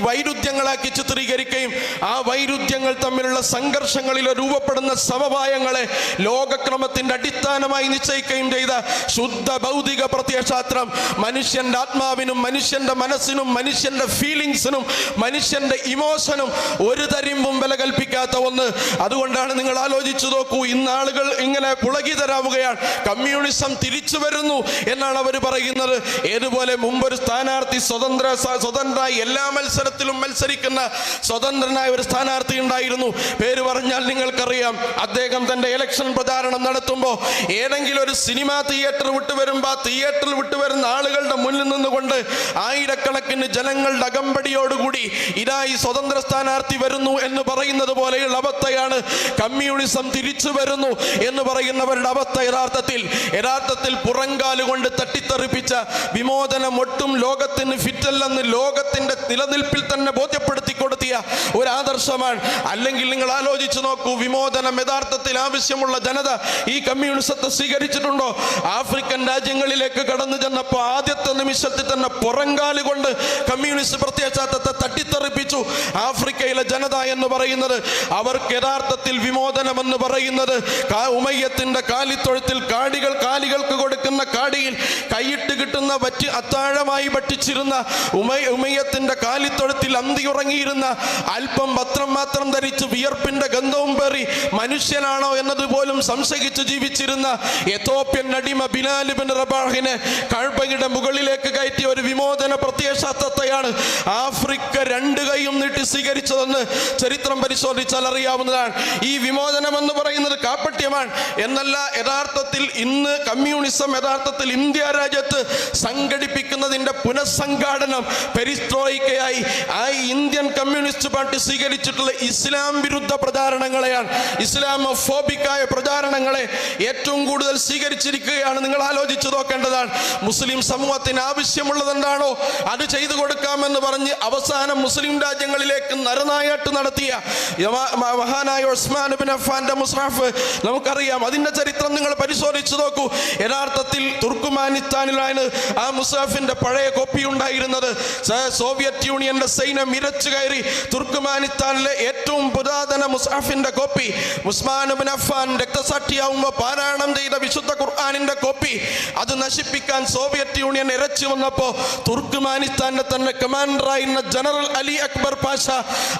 വൈരുദ്ധ്യങ്ങളാക്കി ചിത്രീകരിക്കുകയും ആ വൈരുദ്ധ്യങ്ങൾ തമ്മിലുള്ള സംഘർഷങ്ങളിൽ രൂപപ്പെടുന്ന സമവായങ്ങളെ ലോകക്രമത്തിന്റെ അടിസ്ഥാനമായി നിശ്ചയിക്കുകയും ചെയ്ത ശുദ്ധ ഭൗതിക പ്രത്യയശാസ്ത്രം മനുഷ്യന്റെ ആത്മാവിനും മനുഷ്യന്റെ മനസ്സിനും മനുഷ്യന്റെ ഫീലിങ്സിനും മനുഷ്യന്റെ ഇമോഷനും ഒരു തരിമ്പും വില കൽപ്പിക്കാത്ത ഒന്ന്. അതുകൊണ്ടാണ് നിങ്ങൾ ആലോചിച്ചു നോക്കൂ, ഇന്നാളുകൾ ഇങ്ങനെ പുളകിതരാവുകയാണ്. കമ്മ്യൂണിസം തിരിച്ചു വരുന്നു എന്നാണ് അവർ പറയുന്നത്. ഏതുപോലെ മുമ്പൊരു സ്ഥാനാർത്ഥി സ്വതന്ത്രനായി എല്ലാ മത്സരത്തിലും മത്സരിക്കുന്ന സ്വതന്ത്രനായ ഒരു സ്ഥാനാർത്ഥി ഉണ്ടായിരുന്നു. പേര് പറഞ്ഞാൽ നിങ്ങൾക്കറിയാം. അദ്ദേഹം തന്റെ ഇലക്ഷൻ പ്രചാരണം നടത്തുമ്പോൾ ഏതെങ്കിലും ഒരു സിനിമാ തിയേറ്റർ വിട്ടുവരുമ്പോൾ ആ തിയേറ്ററിൽ വിട്ടുവരുന്ന ആളുകളുടെ മുന്നിൽ നിന്നുകൊണ്ട് ആയിരക്കണക്കിന് ജനങ്ങളുടെ അകമ്പടിയോടുകൂടി ഇതാ ഈ സ്വതന്ത്ര സ്ഥാനാർത്ഥി വരുന്നു എന്ന് പറയുന്നത് പോലെയുള്ള അവസ്ഥയാണ്. കമ്മ്യൂണിസം തിരിച്ചു വരുന്നു എന്ന് പറയുന്നവരുടെ അവസ്ഥ യഥാർത്ഥത്തിൽ പുറങ്കാലുകൊണ്ട് തട്ടിത്തെറിപ്പിച്ച വിമോചനം ഒട്ടും ലോകത്തിന് ഫിറ്റല്ലെന്ന് ലോകത്തിന്റെ നിലനിൽപ്പിൽ തന്നെ ബോധ്യപ്പെടുത്തി കൊടുത്തിയ ഒരു ആദർശമാണ്. അല്ലെങ്കിൽ നിങ്ങൾ ആലോചിച്ചു നോക്കൂ, വിമോചനം യഥാർത്ഥത്തിൽ ആവശ്യമുള്ള ജനത ഈ കമ്മ്യൂണിസത്തെ സ്വീകരിച്ചിട്ടുണ്ടോ? ആഫ്രിക്കൻ രാജ്യങ്ങളിലേക്ക് കടന്നു ചെന്നപ്പോൾ ആദ്യത്തെ നിമിഷത്തിൽ തന്നെ പുറങ്കാലുകൊണ്ട് കമ്മ്യൂണിസ്റ്റ് പ്രത്യയശാസ്ത്രത്തെ തട്ടിത്തെറിപ്പിച്ചു. ആഫ്രിക്കയിലെ ജനത എന്ന് പറയുന്നത് അവർക്ക് യഥാർത്ഥത്തിൽ വിമോചനം എന്ന് പറയുന്നത് ഉമയ്യത്തിന്റെ കാലിത്തൊഴുത്തിൽ കാലികൾക്ക് കൊടുക്കുന്ന കാടിയിൽ കൈയിട്ട് കിട്ടുന്ന അത്താഴമായി ഭക്ഷിച്ചിരുന്ന ഉമയ്യത്തിന്റെ കാലിത്തൊഴുത്തിൽ അന്തിയുറങ്ങിയിരുന്ന അല്പം പത്രം മാത്രം ധരിച്ച് വിയർപ്പിന്റെ ഗന്ധവും പേറി മനുഷ്യനാണോ എന്നതുപോലും സംശയിച്ച് ജീവിച്ചിരുന്ന എത്യോപ്യൻ അടിമ ബിലാൽ ഇബ്നു റബാഹിനെ കഅബയുടെ മുകളിലേക്ക് കയറ്റിയ ഒരു വിമോചന പ്രത്യയശാസ്ത്രത്തെയാണ് ആഫ്രിക്ക രണ്ട് കൈയും നീട്ടി സ്വീകരിച്ചതെന്ന് ചരിത്രം പരിശോധിച്ചാൽ അറിയാവുന്നതാണ്. ഈ വിമോചനം എന്ന് പറയുന്നത് കാപ്പട്യമാണ് എന്നല്ല. യഥാർത്ഥത്തിൽ ഇന്ന് കമ്മ്യൂണിസം യഥാർത്ഥത്തിൽ ഇന്ത്യ രാജ്യത്ത് സംഘടിപ്പിക്കുന്നതിന്റെ പുനഃസംഘാടനം പെരിസ്ട്രോയിക്കയായി ആ ഇന്ത്യൻ കമ്മ്യൂണിസ്റ്റ് പാർട്ടി സ്വീകരിച്ചിട്ടുള്ള ഇസ്ലാം വിരുദ്ധ പ്രചാരണങ്ങളെയാണ്, ഇസ്ലാമോഫോബിക്കായ പ്രചാരണങ്ങളെ ഏറ്റവും കൂടുതൽ സ്വീകരിച്ചിരിക്കുകയാണ്. നിങ്ങൾ ആലോചിച്ചു നോക്കേണ്ടതാണ്. മുസ്ലിം സമൂഹത്തിന് ആവശ്യമുള്ളത് എന്താണോ അത് ചെയ്തു കൊടുക്കാമെന്ന് പറഞ്ഞ് അവസാനം മുസ്ലിം രാജ്യങ്ങളിലേക്ക് നരനായാട്ട് നടത്തിയ മഹാനായ ഉസ്മാൻ ഇബ്നു അഫ്ഫാന്റെ മുസ്ഹഫ് നമുക്കറിയാം. അതിന്റെ ചരിത്രം നിങ്ങൾ പരിശോധിച്ചു നോക്കൂ. യഥാർത്ഥത്തിൽ തുർക്കുമാനിസ്ഥാനിലാണ് ആ മുസ്ഹഫിന്റെ പഴയ കോപ്പി ഉണ്ടായിരുന്നത്. സോവിയറ്റ് യൂണിയന്റെ സൈന്യം ഇരച്ചു കയറി തുർക്കുമാനിസ്ഥാനിലെ ഏറ്റവും പുരാതന മുസ്ഹഫിന്റെ കോപ്പി, ഉസ്മാൻ ഇബ്നു അഫ്ഫാൻ രക്തസാക്ഷിയാവുമ്പോൾ പാരായണം ചെയ്ത വിശുദ്ധ ഖുർആനിന്റെ കോപ്പി, അത് നശിപ്പിക്കാൻ സോവിയറ്റ് യൂണിയൻ ഇരച്ചു വന്നപ്പോൾ തുർക്കുമാനിസ്ഥാന്റെ തന്നെ കമാൻഡറായിരുന്ന ജനറൽ അലി അക്ബർ പാഷ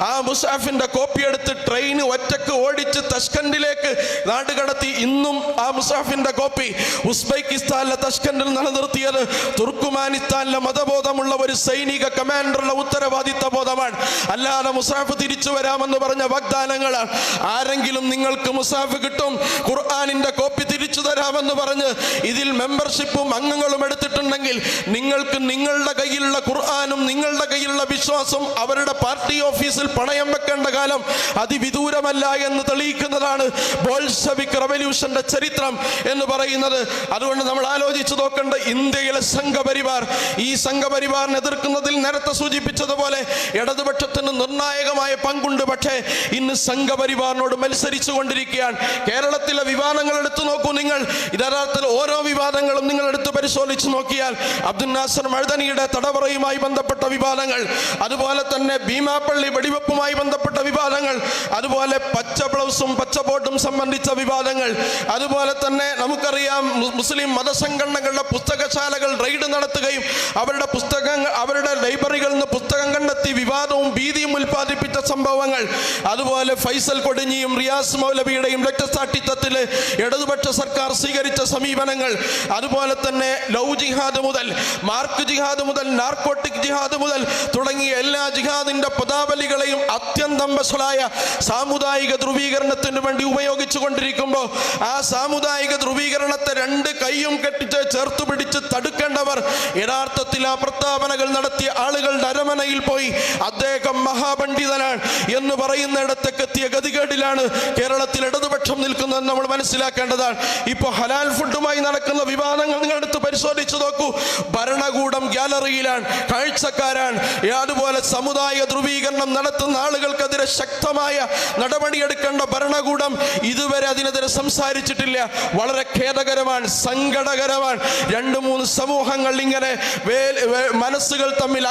ആ മുസ്ഹഫിന്റെ കോപ്പി എടുത്ത് ട്രെയിൻ ഒറ്റക്ക് ഓടിച്ച് തഷ്കണ്ടിലേക്ക് നാടുകടത്തി. ഇന്നും ആ മുസ്ഹഫിന്റെ കോപ്പി ഉസ്ബെക്കിസ്ഥാനിലെ തഷ്കണ്ടിൽ നിലനിർത്തിയത് തുർക്കുമാനിസ്ഥാനിലെ മതബോധമുള്ള ഒരു സൈനിക കമാൻഡറുടെ ഉത്തരവാദിത്ത ബോധമാണ്. അല്ലാതെ മുസ്ഹഫ് തിരിച്ചു വരാമെന്ന് പറഞ്ഞ വാഗ്ദാനങ്ങളാണ്. ആരെങ്കിലും നിങ്ങൾക്ക് മുസ്ഹഫ് കിട്ടും, ഖുർആനിന്റെ കോപ്പി തിരിച്ചു തരാമെന്ന് പറഞ്ഞ് ഇതിൽ മെമ്പർഷിപ്പും അംഗങ്ങളും എടുത്തിട്ടുണ്ടെങ്കിൽ നിങ്ങൾക്ക് നിങ്ങളുടെ കയ്യിലുള്ള ഖുർആനും നിങ്ങളുടെ കയ്യിലുള്ള വിശ്വാസം അവരുടെ പാർട്ടി ഓഫീസിൽ പണയം വെക്കേണ്ട കാലം അതിവിദൂരമല്ല എന്ന് തെളിയിക്കുന്നതാണ് ബോൾഷെവിക് റവല്യൂഷന്റെ ചരിത്രം എന്ന് പറയുന്നത്. അതുകൊണ്ട് നമ്മൾ ആലോചിച്ചു നോക്കേണ്ട ഇന്ത്യയിലെ സംഘപരിവാർ, ഈ സംഘപരിവാറിനെ എതിർക്കുന്നതിൽ നേരത്തെ സൂചിപ്പിച്ചതുപോലെ ഇടതുപക്ഷത്തിന് നിർണായകമായ പങ്കുണ്ട്. പക്ഷേ ഇന്ന് സംഘപരിവാറിനോട് മത്സരിച്ചു കൊണ്ടിരിക്കുകയാണ്. കേരളത്തിലെ വിവാദങ്ങൾ എടുത്തു നോക്കൂ നിങ്ങൾ. യഥാർത്ഥത്തിൽ ഓരോ വിവാദങ്ങളും നിങ്ങൾ എടുത്ത് പരിശോധിച്ചു നോക്കിയാൽ അബ്ദുൽ നാസർ മഅ്ദനിയുടെ തടവറയുമായി ബന്ധപ്പെട്ട വിവാദങ്ങൾ, അതുപോലെ തന്നെ ഭീമാപ്പള്ളി വെടിവെപ്പുമായി ബന്ധപ്പെട്ട വിവാദങ്ങൾ, അതുപോലെ പച്ച ബ്ലൗസും പച്ച ബോട്ടും സംബന്ധിച്ച വിവാദങ്ങൾ, അതുപോലെ തന്നെ നമുക്കറിയാം മുസ്ലിം മതസംഘടനകളുടെ പുസ്തകശാലകൾ റെയ്ഡ് നടത്തുകയും അവരുടെ ലൈബ്രറികളിൽ നിന്ന് പുസ്തകം കണ്ടെത്തി വിവാദവും ഭീതിയും ഉൽപ്പാദിപ്പിച്ച സംഭവങ്ങൾ, അതുപോലെ ഫൈസൽ കൊടിഞ്ഞിയും റിയാസ് മൗലവിയുടെയും രക്തസാക്ഷിത്വത്തിൽ ഇടതുപക്ഷ സർക്കാർ സ്വീകരിച്ച സമീപനങ്ങൾ, അതുപോലെ തന്നെ ലവ് ജിഹാദ് മുതൽ മാർക്ക് ജിഹാദ് മുതൽ നാർക്കോട്ടിക് ജിഹാദ് മുതൽ തുടങ്ങിയ എല്ലാ ജിഹാദിന്റെ പദാവലികളെയും അത്യന്തം വഷളായ സാമുദായിക ധ്രുവീകരണത്തിന് വേണ്ടി ഉപയോഗിച്ചു കൊണ്ടിരിക്കുമ്പോൾ ആ സാമുദായിക ധ്രുവീകരണത്തെ രണ്ട് കൈയും കെട്ടിച്ച് ചേർത്ത് പിടിച്ച് തടുക്കേണ്ടവർ യഥാർത്ഥത്തിൽ ആ പ്രസ്താവനകൾ നടത്തിയ ആളുകളുടെ അരമനയിൽ പോയി അദ്ദേഹം മഹാപണ്ഡിതനാണ് എന്ന് പറയുന്നിടത്തേക്ക് എത്തിയ ഗതികേടിലാണ് കേരളത്തിൽ ഇടതുപക്ഷം നിൽക്കുന്നതെന്ന് നമ്മൾ മനസ്സിലാക്കേണ്ടതാണ്. ഇപ്പോൾ ഹലാൽ ഫുഡുമായി നടക്കുന്ന വിവാദങ്ങൾ നിങ്ങൾ എടുത്ത് പരിശോധിച്ചു നോക്കൂ. ഭരണകൂടം ഗ്യാലറിയിലാണ്, കാഴ്ചക്കാരാണ്. അതുപോലെ സമുദായ ധ്രുവീകരണം നടത്തുന്ന ആളുകൾക്കെതിരെ ശക്തമായ നടപടിയെടുക്കേണ്ട ഭരണകൂടം ഇതുവരെ അതിനെതിരെ സംസാരിച്ചിട്ടില്ല. വളരെ ഖേദകരമാണ്, സങ്കടകരമാണ്. 2-3 സമൂഹങ്ങൾ ഇങ്ങനെ മനസ്സുകൾ തമ്മിൽ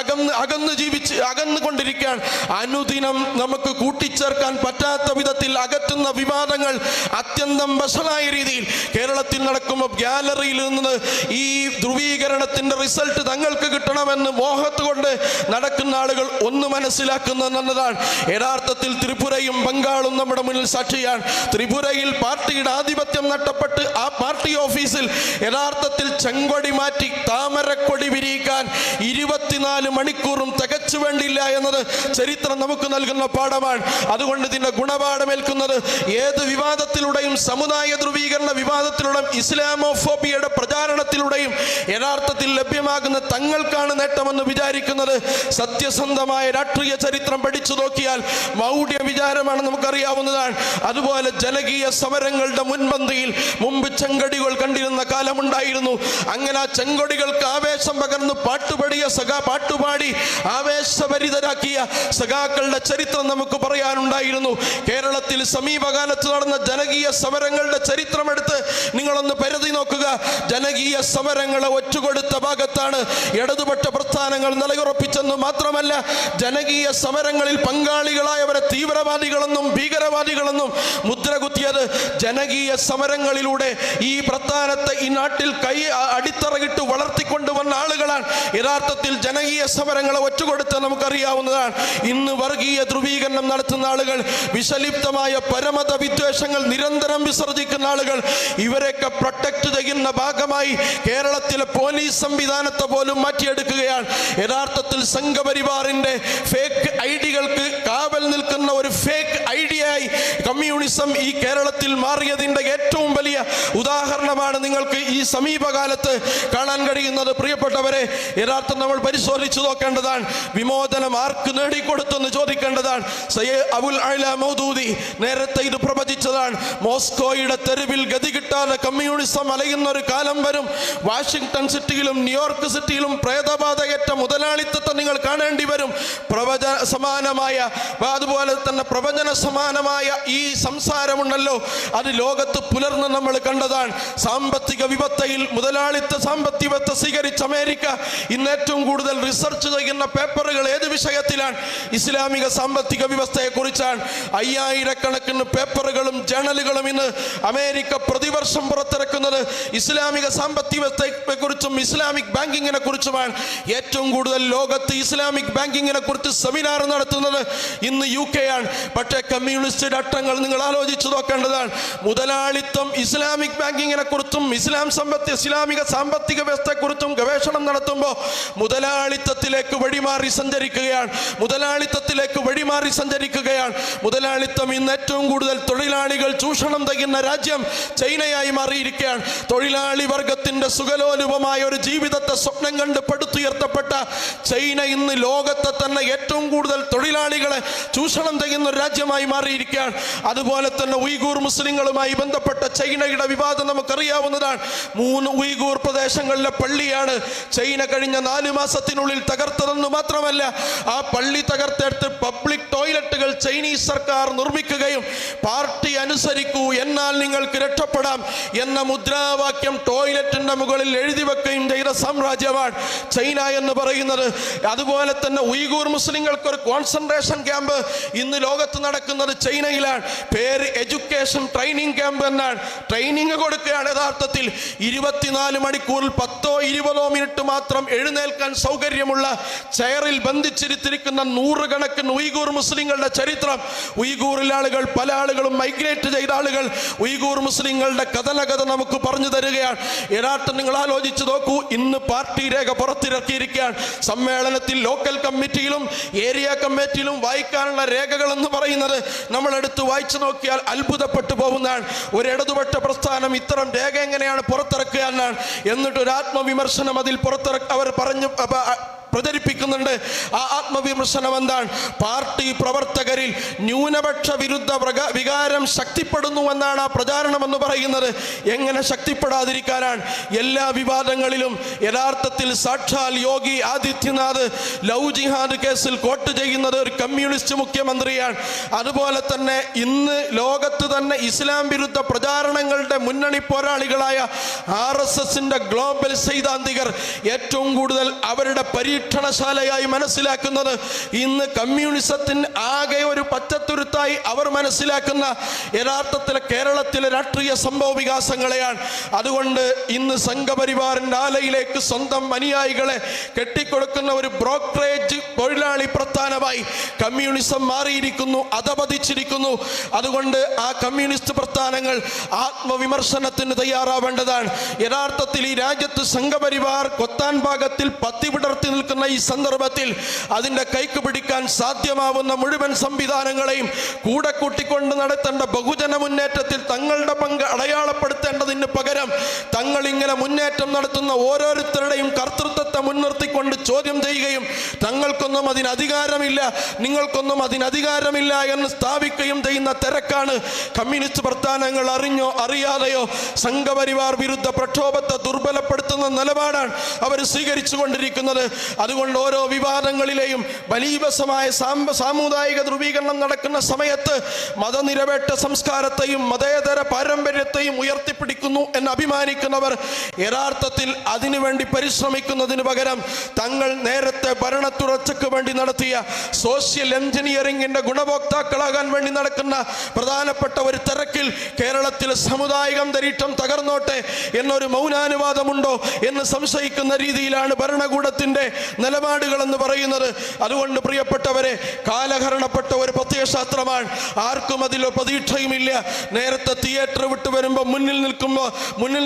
അകന്നുകൊണ്ടിരിക്കുകയാണ്. അനുദിനം പരസ്പരം നമുക്ക് കൂട്ടിച്ചേർക്കാൻ പറ്റാത്ത വിധത്തിൽ അകറ്റുന്ന വിവാദങ്ങൾ അത്യന്തം വഷളായ രീതിയിൽ കേരളത്തിൽ നടക്കുമ്പോൾ ഗാലറിയിൽ നിന്ന് ഈ ധ്രുവീകരണത്തിന്റെ റിസൾട്ട് തങ്ങൾക്ക് കിട്ടണമെന്ന് മോഹത്തുകൊണ്ട് നടക്കുന്ന ആളുകൾ ഒന്ന് മനസ്സിലാക്കുന്നു എന്നതാണ്. യഥാർത്ഥത്തിൽ ത്രിപുരയും ബംഗാളും നമ്മുടെ മുന്നിൽ സാക്ഷിയാണ്. ത്രിപുരയിൽ പാർട്ടിയുടെ ആധിപത്യം നഷ്ടപ്പെട്ട് ആ പാർട്ടി ഓഫീസിൽ യഥാർത്ഥത്തിൽ ചെങ്കൊടി മാറ്റി താമരക്കൊടി വിരിയിക്കാൻ 24 മണിക്കൂറും തികച്ചു വേണ്ടില്ല എന്നത് ചരിത്രം നമുക്ക് നൽകുന്ന പാഠമാണ്. അതുകൊണ്ട് ഇതിന്റെ ഗുണപാഠമേൽക്കുന്നത് ഏത് വിവാദത്തിലൂടെയും സമുദായ ധ്രുവീകരണ വിവാദത്തിലൂടെയും ഇസ്ലാമോഫോബിയയുടെ പ്രചാരണത്തിലൂടെയും യഥാർത്ഥത്തിൽ ലഭ്യമാകുന്ന തങ്ങൾക്കാണ് നേട്ടമെന്ന് വിചാരിക്കുന്നത് സത്യസന്ധമായ രാഷ്ട്രീയ ചരിത്രം പഠിച്ചു നോക്കിയാൽ മൗഢ്യ വിചാരമാണ്, നമുക്കറിയാവുന്നതാണ്. അതുപോലെ ജനകീയ സമരങ്ങളുടെ മുൻപന്തിയിൽ മുമ്പ് ചെങ്കൊടികൾ കണ്ടിരുന്ന കാലമുണ്ടായിരുന്നു. അങ്ങനെ ആ ചെങ്കൊടികൾക്ക് ആവേശം പകർന്ന് പാട്ടുപാടി ആവേശഭരിതരാക്കിയ സഖാക്കളുടെ ചരിത്രം നമുക്ക് പറയാനുണ്ടായിരുന്നു. കേരളത്തിൽ സമീപകാലത്ത് നടന്ന ജനകീയ സമരങ്ങളുടെ ചരിത്രമെടുത്ത് നിങ്ങളൊന്ന് പരിധി നോക്കുക. ജനകീയ സമരങ്ങളെ ഒറ്റുകൊടുത്ത ഭാഗത്താണ് ഇടതുപക്ഷ പ്രസ്ഥാനങ്ങൾ നിലയുറപ്പിച്ചെന്ന് മാത്രമല്ല, ജനകീയ സമരങ്ങളിൽ പങ്കാളികളായവരെ തീവ്രവാദികളെന്നും ഭീകരവാദികളെന്നും മുദ്രകുത്തിയത് ജനകീയ സമരങ്ങളിലൂടെ ഈ പ്രസ്ഥാനത്തെ ഈ നാട്ടിൽ അടിത്തറയിട്ട് വളർത്തിക്കൊണ്ടുവന്ന ആളുകളാണ്. യഥാർത്ഥത്തിൽ ജനകീയ സമരങ്ങളെ ഒറ്റുകൊടുത്ത് നമുക്കറിയാവുന്നതാണ്. ഇന്ന് വർഗീയ ധ്രുവീകരണം നടത്തുന്ന ആളുകൾ, വിഷലിപ്തമായ പരമത വിദ്വേഷങ്ങൾ നിരന്തരം വിസർജിക്കുന്ന ആളുകൾ, ഇവരെയൊക്കെ പ്രൊട്ടക്ട് ചെയ്യുന്ന ഭാഗമായി കേരളത്തിലെ പോലീസ് സംവിധാനത്തെ പോലും മാറ്റിയെടുക്കുകയാണ്. യഥാർത്ഥത്തിൽ സംഘപരിവാറിന്റെ ഫേക്ക് ഐഡികൾക്ക് കാവൽ നിൽക്കുന്ന ഒരു ഫേക്ക് ഐഡിയയായി കമ്മ്യൂണിസം ഈ കേരളത്തിൽ മാറിയതിന്റെ ഏറ്റവും വലിയ ഉദാഹരണമാണ് നിങ്ങൾക്ക് ഈ സമീപകാലത്ത് കാണാൻ കഴിയുന്നത്. പ്രിയപ്പെട്ടവരെ, യഥാർത്ഥം നമ്മൾ പരിശോധിച്ചു നോക്കേണ്ടതാണ്. വിമോചനം ആർക്ക് നേടിക്കൊടുത്തെന്ന് ചോദിക്കേണ്ടതാണ്. സയ്യിദ് അബുൽ അഅ്ല മൗദൂദി നേരത്തെ ഇത് പ്രവചിച്ചതാണ്. മോസ്കോയുടെ തെരുവിൽ ഗതി കിട്ടാതെ കമ്മ്യൂണിസം അലയുന്ന ഒരു കാലം വരും. വാഷിംഗ്ടൺ സിറ്റിയിലും ന്യൂയോർക്ക് സിറ്റിയിലും പ്രേതബാധയേറ്റ മുതലാളിത്തത്തെ നിങ്ങൾ കാണേണ്ടി വരും. അതുപോലെ തന്നെ പ്രവചന സമാനമായ ഈ സംസാരമുണ്ടല്ലോ, അത് ലോകത്ത് പുലർന്ന് നമ്മൾ കണ്ടതാണ്. സാമ്പത്തിക വിപത്തയിൽ മുതലാളിത്ത സാമ്പത്തികത്തെ സ്വീകരിച്ച അമേരിക്ക ഇന്ന് ഏറ്റവും കൂടുതൽ റിസർച്ച് ചെയ്യുന്ന പേപ്പറുകൾ ഏത് വിഷയത്തിലാണ്? ഇസ്ലാമിക സാമ്പത്തിക വ്യവസ്ഥയെ കുറിച്ചാണ്. 5000 പേപ്പറുകളും ജേണലുകളും ഇന്ന് അമേരിക്ക പ്രതിവർഷം പുറത്തിറക്കുന്നത് ഇസ്ലാമിക സാമ്പത്തിക വ്യവസ്ഥയെ കുറിച്ചും ഇസ്ലാമിക് ബാങ്കിങ്ങിനെ കുറിച്ചുമാണ്. ഏറ്റവും കൂടുതൽ ലോകത്ത് ഇസ്ലാമിക് ബാങ്കിങ്ങിനെ കുറിച്ച് സെമിനാർ നടത്തുന്നത് ഇന്ന് UK ആണ്. പക്ഷേ കമ്മ്യൂണിസ്റ്റ് രാഷ്ട്രങ്ങൾ നിങ്ങൾ ആലോചിച്ചു നോക്കേണ്ടതാണ്. മുതലാളിത്തം ഇസ്ലാമിക് ബാങ്കിങ്ങിനെ കുറിച്ചും ഇസ്ലാമിക സാമ്പത്തിക വ്യവസ്ഥയെ കുറിച്ചും ഗവേഷണം നടത്തുമ്പോൾ മുതലാളിത്തത്തിലേക്ക് വഴിമാറി സഞ്ചരിക്കുകയാണ്. മുതലാളിത്തം ഇന്ന് ഏറ്റവും കൂടുതൽ തൊഴിലാളികൾ ചൂഷണം ചെയ്യുന്ന രാജ്യം ചൈനയായി മാറിയിരിക്കുകയാണ്. തൊഴിലാളി വർഗത്തിന്റെ സുഖലോലുപമായ ഒരു ജീവിതത്തെ സ്വപ്നം കണ്ട് പടുത്തുയർത്തപ്പെട്ട ചൈന ഇന്ന് ലോകത്തെ തന്നെ ഏറ്റവും കൂടുതൽ തൊഴിലാളികളെ ചൂഷണം ചെയ്യുന്ന ഒരു രാജ്യമായി മാറിയിരിക്കുകയാണ്. അതുപോലെ തന്നെ ഉയ്ഗൂർ മുസ്ലിങ്ങളുമായി ബന്ധപ്പെട്ട ചൈനയുടെ വിവാദം നമുക്കറിയാവുന്നതാണ്. 3 ഉയ്ഗൂർ പ്രദേശങ്ങളിലെ പള്ളിയാണ് ചൈന കഴിഞ്ഞ 4 മാസത്തിനുള്ളിൽ തകർത്തതെന്ന് മാത്രമല്ല, ആ പള്ളി തകർത്തെടുത്ത് പബ്ലിക് ടോയ്ലറ്റുകൾ ചൈനീസ് സർക്കാർ നിർമ്മിക്കുകയും പാർട്ടി അനുസരിക്കൂ എന്നാൽ നിങ്ങൾക്ക് രക്ഷപ്പെടാം എന്ന മുദ്രാവാക്യം ടോയ്ലറ്റിന്റെ മുകളിൽ എഴുതി വെക്കുകയും ചെയ്ത സാമ്രാജ്യമാണ് ചൈന എന്ന് പറയുന്നത്. അതുപോലെ തന്നെ ഉയ്ഗൂർ മുസ്ലിങ്ങൾക്ക് ഒരു കോൺസെൻട്രേഷൻ ക്യാമ്പ് ഇന്ന് ലോകത്ത് നടക്കുന്നത് ചൈനയിലാണ്. പേര് എഡ്യൂക്കേഷൻ ട്രെയിനിങ് ക്യാമ്പ് എന്നാണ്. ട്രെയിനിങ് കൊടുക്കുകയാണ്. യഥാർത്ഥത്തിൽ 24 മണിക്കൂറിൽ 10-20 മിനിറ്റ് മാത്രം എഴുന്നേൽക്കാൻ സൗകര്യമുള്ള ചെയറിൽ ബന്ധിച്ചിരിക്കുന്ന 100 കണക്കിന് ഉയ്ഗൂർ മുസ്ലിങ്ങളുടെ ചരിത്രം. ഉയ്ഗൂറിൽ ആളുകൾ, പല ആളുകളും മൈഗ്രേറ്റ് ചെയ്ത ആളുകൾ ഉയ്ഗൂർ മുസ്ലിങ്ങളുടെ കഥ നമുക്ക് പറഞ്ഞു തരികയാണ്. യഥാർത്ഥം നിങ്ങൾ ആലോചിച്ച് നോക്കൂ. ഇന്ന് പാർട്ടി രേഖ പുറത്തിറക്കിയിരിക്കുകയാണ്. സമ്മേളനത്തിൽ ലോക്കൽ കമ്മിറ്റിയിലും ഏരിയ കമ്മിറ്റിയിലും വായിക്കാനുള്ള രേഖകൾ എന്ന് പറയുന്നത് നമ്മൾ എടുത്ത് വായിച്ചു നോക്കിയാൽ അത്ഭുതപ്പെട്ടു പോകുന്നതാണ്. ഒരു ഇടതുപക്ഷ പ്രസ്ഥാനം ഇത്തരം രേഖ എങ്ങനെയാണ് പുറത്തിറക്കുക എന്നാണ്. എന്നിട്ടൊരു ആത്മവിമർശനം അതിൽ അവർ പറഞ്ഞു പ്രചരിപ്പിക്കുന്നുണ്ട്. ആ ആത്മവിമർശനം എന്താണ്? പാർട്ടി പ്രവർത്തകരിൽ ന്യൂനപക്ഷ വിരുദ്ധ വികാരം ശക്തിപ്പെടുന്നുവെന്നാണ് ആ പ്രചാരണം എന്ന് പറയുന്നത്. എങ്ങനെ ശക്തിപ്പെടാതിരിക്കാനാണ്? എല്ലാ വിവാദങ്ങളിലും യഥാർത്ഥത്തിൽ സാക്ഷാൽ യോഗി ആദിത്യനാഥ് ലവ് ജിഹാദ് കേസിൽ കോട്ട് ചെയ്യുന്നത് ഒരു കമ്മ്യൂണിസ്റ്റ് മുഖ്യമന്ത്രിയാണ്. അതുപോലെ തന്നെ ഇന്ന് ലോകത്ത് തന്നെ ഇസ്ലാം വിരുദ്ധ പ്രചാരണങ്ങളുടെ മുന്നണി പോരാളികളായ RSSന്റെ ഗ്ലോബൽ സൈദ്ധാന്തികർ ഏറ്റവും കൂടുതൽ അവരുടെ പരീക്ഷ പരീക്ഷണശാലയായി മനസ്സിലാക്കുന്നത്. ഇന്ന് കമ്മ്യൂണിസത്തിന് ആകെ ഒരു പച്ചത്തുരുത്തായി അവർ മനസ്സിലാക്കുന്ന യഥാർത്ഥത്തിൽ കേരളത്തിലെ രാഷ്ട്രീയ സംഭവ വികാസങ്ങളെയാണ്. അതുകൊണ്ട് ഇന്ന് സംഘപരിവാറിന്റെ ആലയിലേക്ക് സ്വന്തം അനുയായികളെ കെട്ടിക്കൊടുക്കുന്ന ഒരു ബ്രോക്കറേജ് തൊഴിലാളി പ്രസ്ഥാനമായി കമ്മ്യൂണിസം മാറിയിരിക്കുന്നു, അധപതിച്ചിരിക്കുന്നു. അതുകൊണ്ട് ആ കമ്മ്യൂണിസ്റ്റ് പ്രസ്ഥാനങ്ങൾ ആത്മവിമർശനത്തിന് തയ്യാറാവേണ്ടതാണ്. യഥാർത്ഥത്തിൽ ഈ രാജ്യത്ത് സംഘപരിവാർ കൊത്താൻ ഭാഗത്തിൽ പത്തി വിടർത്തി നിൽക്കുന്ന ഈ സന്ദർഭത്തിൽ അതിൻ്റെ കൈക്ക് പിടിക്കാൻ സാധ്യമാവുന്ന മുഴുവൻ സംവിധാനങ്ങളെയും കൂടെ കൂട്ടിക്കൊണ്ട് നടത്തേണ്ട ബഹുജന മുന്നേറ്റത്തിൽ തങ്ങളുടെ പങ്ക് അടയാളപ്പെടുത്തേണ്ടതിന് പകരം തങ്ങൾ ഇങ്ങനെ മുന്നേറ്റം നടത്തുന്ന ഓരോരുത്തരുടെയും കർത്തൃത്വത്തെ മുൻനിർത്തിക്കൊണ്ട് ചോദ്യം ചെയ്യുകയും തങ്ങൾക്കൊന്നും അതിന് അധികാരമില്ല, നിങ്ങൾക്കൊന്നും അതിന് അധികാരമില്ല എന്ന് സ്ഥാപിക്കുകയും ചെയ്യുന്ന തിരക്കാണ് കമ്മ്യൂണിസ്റ്റ് പ്രസ്ഥാനങ്ങൾ അറിഞ്ഞോ അറിയാതെയോ സംഘപരിവാർ വിരുദ്ധ പ്രക്ഷോഭത്തെ ദുർബലപ്പെടുത്തുന്ന നിലപാടാണ് അവർ സ്വീകരിച്ചു കൊണ്ടിരിക്കുന്നത്. അതുകൊണ്ട് ഓരോ വിവാദങ്ങളിലെയും ബലീവസമായ സാമുദായിക ധ്രുവീകരണം നടക്കുന്ന സമയത്ത് മതനിരപേക്ഷ സംസ്കാരത്തെയും മതേതര പാരമ്പര്യത്തെയും ഉയർത്തിപ്പിടിക്കുന്നു എന്ന് അഭിമാനിക്കുന്നവർ യഥാർത്ഥത്തിൽ അതിനുവേണ്ടി പരിശ്രമിക്കുന്നതിന് പകരം തങ്ങൾ നേരത്തെ ഭരണത്തുടർച്ചയ്ക്ക് വേണ്ടി നടത്തിയ സോഷ്യൽ എഞ്ചിനീയറിംഗിന്റെ ഗുണഭോക്താക്കളാകാൻ വേണ്ടി നടക്കുന്ന പ്രധാനപ്പെട്ട ഒരു തിരക്കിൽ കേരളത്തിലെ സാമുദായിക അന്തരീക്ഷം തകർന്നോട്ടെ എന്നൊരു മൗനാനുവാദമുണ്ടോ എന്ന് സംശയിക്കുന്ന രീതിയിലാണ് ഭരണകൂടത്തിന്റെ നിലപാടുകൾ എന്ന് പറയുന്നത്. അതുകൊണ്ട് പ്രിയപ്പെട്ടവരെ, കാലഹരണപ്പെട്ട ഒരു പ്രത്യയശാസ്ത്രമാണ്. ആർക്കും അതിൽ പ്രതീക്ഷയുമില്ല. നേരത്തെ തിയേറ്റർ വിട്ടു വരുമ്പോൾ മുന്നിൽ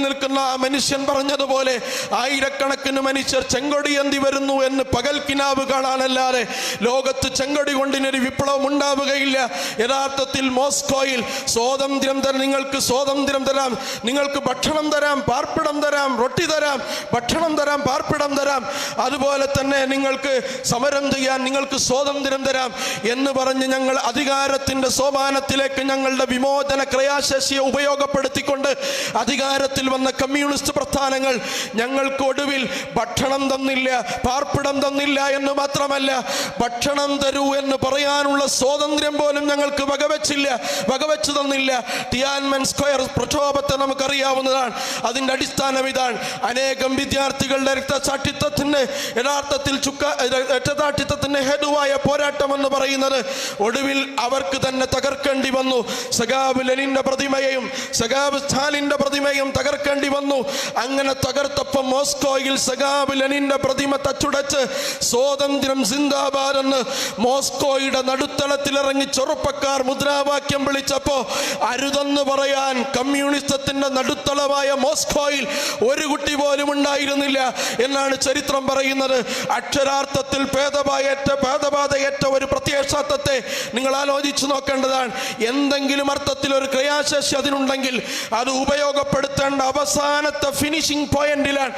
നിൽക്കുന്ന ആ മനുഷ്യൻ പറഞ്ഞതുപോലെ ആയിരക്കണക്കിന് മനുഷ്യർ ചെങ്കൊടിയന്തി വരുന്നു എന്ന് പകൽ കിനാവ് കാണാനല്ലാതെ ലോകത്ത് ചെങ്കൊടി കൊണ്ടിനൊരു വിപ്ലവം ഉണ്ടാവുകയില്ല. യഥാർത്ഥത്തിൽ മോസ്കോയിൽ സ്വാതന്ത്ര്യം തരാം, നിങ്ങൾക്ക് സ്വാതന്ത്ര്യം തരാം, നിങ്ങൾക്ക് ഭക്ഷണം തരാം, പാർപ്പിടം തരാം, റൊട്ടി തരാം, ഭക്ഷണം തരാം, പാർപ്പിടം തരാം, അതുപോലെ തന്നെ നിങ്ങൾക്ക് സമരം ചെയ്യാൻ നിങ്ങൾക്ക് സ്വാതന്ത്ര്യം തരാം എന്ന് പറഞ്ഞ് ഞങ്ങൾ അധികാരത്തിന്റെ സോപാനത്തിലേക്ക് ഞങ്ങളുടെ വിമോചന ക്രിയാശേഷിയെ ഉപയോഗപ്പെടുത്തിക്കൊണ്ട് അധികാരത്തിൽ വന്ന കമ്മ്യൂണിസ്റ്റ് പ്രസ്ഥാനങ്ങൾ ഞങ്ങൾക്ക് ഒടുവിൽ ഭക്ഷണം തന്നില്ല, പാർപ്പിടം തന്നില്ല എന്ന് മാത്രമല്ല, ഭക്ഷണം തരൂ എന്ന് പറയാനുള്ള സ്വാതന്ത്ര്യം പോലും ഞങ്ങൾക്ക് വകവെച്ചു തന്നില്ല. ടിയാൻമെൻ സ്ക്വയർ പ്രക്ഷോഭത്തെ നമുക്കറിയാവുന്നതാണ്. അതിന്റെ അടിസ്ഥാനം ഇതാണ്. അനേകം വിദ്യാർത്ഥികളുടെ രക്തസാക്ഷിത്വത്തിന്റെ യഥാർത്ഥത്തിൽ രക്തസാക്ഷിത്വത്തിന്റെ ഹേതുവായ പോരാട്ടം എന്ന് പറയുന്നത് ഒടുവിൽ അവർക്ക് തന്നെ തകർക്കേണ്ടി വന്നു. സഖാവ് ലെനിന്റെ പ്രതിമയെയും സഖാവ് സ്റ്റാലിന്റെ പ്രതിമയും തകർക്കേണ്ടി വന്നു. അങ്ങനെ തകർത്തപ്പം മോസ്കോയിൽ സഖാവ് ലെനിന്റെ പ്രതിമ തച്ചുടച്ച് സ്വാതന്ത്ര്യം സിന്ദാബാദ് എന്ന് മോസ്കോയുടെ നടുത്തളത്തിലിറങ്ങി ചെറുപ്പക്കാർ മുദ്രാവാക്യം വിളിച്ചപ്പോ അരുതെന്ന് പറയാൻ കമ്മ്യൂണിസത്തിന്റെ നടുത്തളമായ മോസ്കോയിൽ ഒരു കുട്ടി പോലും ഉണ്ടായിരുന്നില്ല എന്നാണ് ചരിത്രം പറയുന്നത്. അക്ഷരാർത്ഥത്തിൽ ഭേദബാധയേറ്റ ഒരു പ്രത്യയശാസ്ത്രത്തെ നിങ്ങൾ ആലോചിച്ചു നോക്കേണ്ടതാണ്. എന്തെങ്കിലും അർത്ഥത്തിൽ ഒരു ക്രിയാശേഷി അതിനുണ്ടെങ്കിൽ അത് ഉപയോഗപ്പെടുത്തേണ്ട അവസാനത്തെ ഫിനിഷിംഗ് പോയിന്റിലാണ്,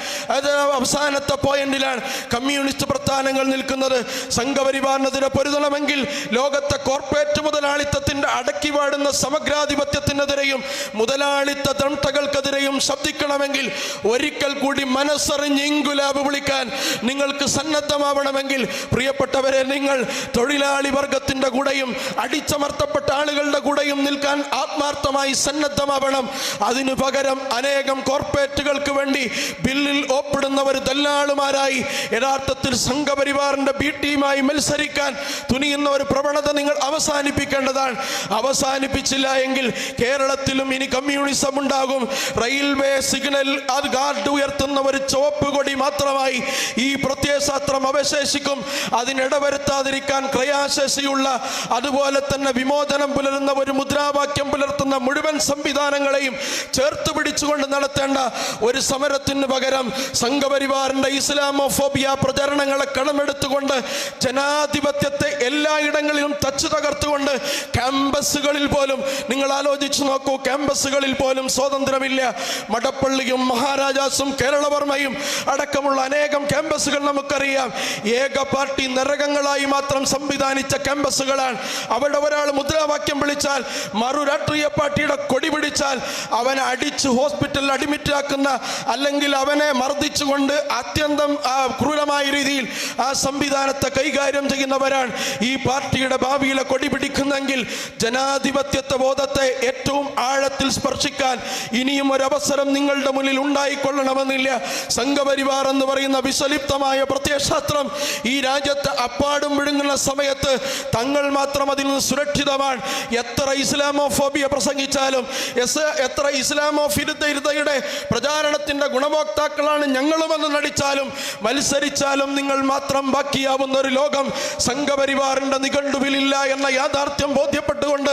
അവസാനത്തെ പോയിന്റിലാണ് കമ്മ്യൂണിസ്റ്റ് പ്രസ്ഥാനങ്ങൾ നിൽക്കുന്നത്. സംഘപരിവാറിനെതിരെ പൊരുതണമെങ്കിൽ ലോകത്തെ കോർപ്പറേറ്റ് മുതലാളിത്തത്തിന്റെ അടക്കി വാടുന്ന സമഗ്രാധിപത്യത്തിനെതിരെയും മുതലാളിത്ത ദണ്ഡകൾക്കെതിരെയും ശബ്ദിക്കണമെങ്കിൽ ഒരിക്കൽ കൂടി മനസ്സറിഞ്ഞ് ഇൻകുലാബ് വിളിക്കാൻ നിങ്ങൾക്ക് സന്നദ്ധമാവണമെങ്കിൽ പ്രിയപ്പെട്ടവരെ, നിങ്ങൾ തൊഴിലാളി വർഗത്തിന്റെ കൂടെയും അടിച്ചമർത്തപ്പെട്ട ആളുകളുടെ കൂടെയും നിൽക്കാൻ ആത്മാർത്ഥമായി സന്നദ്ധമാവണം. അതിനു പകരം അനേകം കോർപ്പറേറ്റുകൾക്ക് വേണ്ടി ബില്ലിൽ ഒപ്പിടുന്നവർ ദല്ലാളുമാരായി യഥാർത്ഥത്തിൽ സംഘപരിവാറിന്റെ ബി ടീമായി മത്സരിക്കാൻ തുനിയുന്ന ഒരു പ്രവണത നിങ്ങൾ അവസാനിപ്പിക്കേണ്ടതാണ്. അവസാനിപ്പിച്ചില്ല എങ്കിൽ കേരളത്തിലും ഇനി കമ്മ്യൂണിസം ഉണ്ടാകും. റെയിൽവേ സിഗ്നൽ അത് ഗാർഡ് ഉയർത്തുന്ന ഒരു ചുവപ്പ് കൊടി മാത്രമായി ഈ പ്രത്യയശാസ്ത്രം അവശേഷിക്കും. അതിനിടവരുത്താതിരിക്കാൻ ക്രിയാശേഷിയുള്ള അതുപോലെ തന്നെ വിമോചനം പുലരുന്ന ഒരു മുദ്രാവാക്യം പുലർത്തുന്ന മുഴുവൻ സംവിധാനങ്ങളെയും ചേർത്ത് പിടിച്ചുകൊണ്ട് നടത്തേണ്ട ഒരു സമരത്തിന് പകരം സംഘപരിവാറിന്റെ ഇസ്ലാമോഫോബിയ പ്രചരണങ്ങളെ കടമെടുത്തുകൊണ്ട് ജനാധിപത്യത്തെ എല്ലായിടങ്ങളിലും തച്ചു തകർത്തുകൊണ്ട് ക്യാമ്പസുകളിൽ പോലും നിങ്ങൾ ആലോചിച്ചു നോക്കൂ, ക്യാമ്പസുകളിൽ പോലും സ്വാതന്ത്ര്യമില്ല. മടപ്പള്ളിയും മഹാരാജാസും കേരളവർമ്മയും അടക്കമുള്ള അനേകം ക്യാമ്പസുകൾ നമുക്കറിയാം. ഏക പാർട്ടി നരകങ്ങളായി മാത്രം സംവിധാനിച്ച ക്യാമ്പസുകളാണ്. അവിടെ ഒരാൾ മുദ്രാവാക്യം വിളിച്ചാൽ മറു രാഷ്ട്രീയ പാർട്ടിയുടെ കൊടി പിടിച്ചാൽ അവനെ അടിച്ച് ഹോസ്പിറ്റലിൽ അഡ്മിറ്റ് ആക്കുന്ന, അല്ലെങ്കിൽ അവനെ മർദ്ദിച്ചുകൊണ്ട് അത്യന്തം ക്രൂരമായ രീതിയിൽ ആ സംവിധാനത്തെ കൈകാര്യം ചെയ്യുന്നവരാണ് ഈ പാർട്ടിയുടെ ഭാവിയിലെ കൊടി പിടിക്കുന്നെങ്കിൽ ജനാധിപത്യത്തെ ബോധത്തെ ഏറ്റവും ആഴത്തിൽ സ്പർശിക്കാൻ ഇനിയും ഒരു അവസരം നിങ്ങളുടെ മുന്നിൽ ഉണ്ടായിക്കൊള്ളണമെന്നില്ല. സംഘപരിവാർ എന്ന് പറയുന്ന വിസലിപ്തമായ പ്രത്യയശാസ്ത്രം ഈ രാജ്യത്ത് അപ്പാടും വിഴുങ്ങുന്ന സമയത്ത് തങ്ങൾ മാത്രം അതിൽ നിന്ന് സുരക്ഷിതമാണ്. എത്ര ഇസ്ലാമോഫോബിയ പ്രസംഗിച്ചാലും, എത്ര ഇസ്ലാമോ വിരുദ്ധതയുടെ പ്രചാരണത്തിന്റെ ഗുണഭോക്താക്കളാണ് ഞങ്ങളുമെന്ന് നടിച്ചാലും, മത്സരിച്ചാലും നിങ്ങൾ മാത്രം ബാക്കിയാവുന്ന ഒരു ലോകം സംഘപരിവാറിന്റെ നിഘണ്ടുവിലില്ല എന്ന യാഥാർത്ഥ്യം ബോധ്യപ്പെട്ടുകൊണ്ട്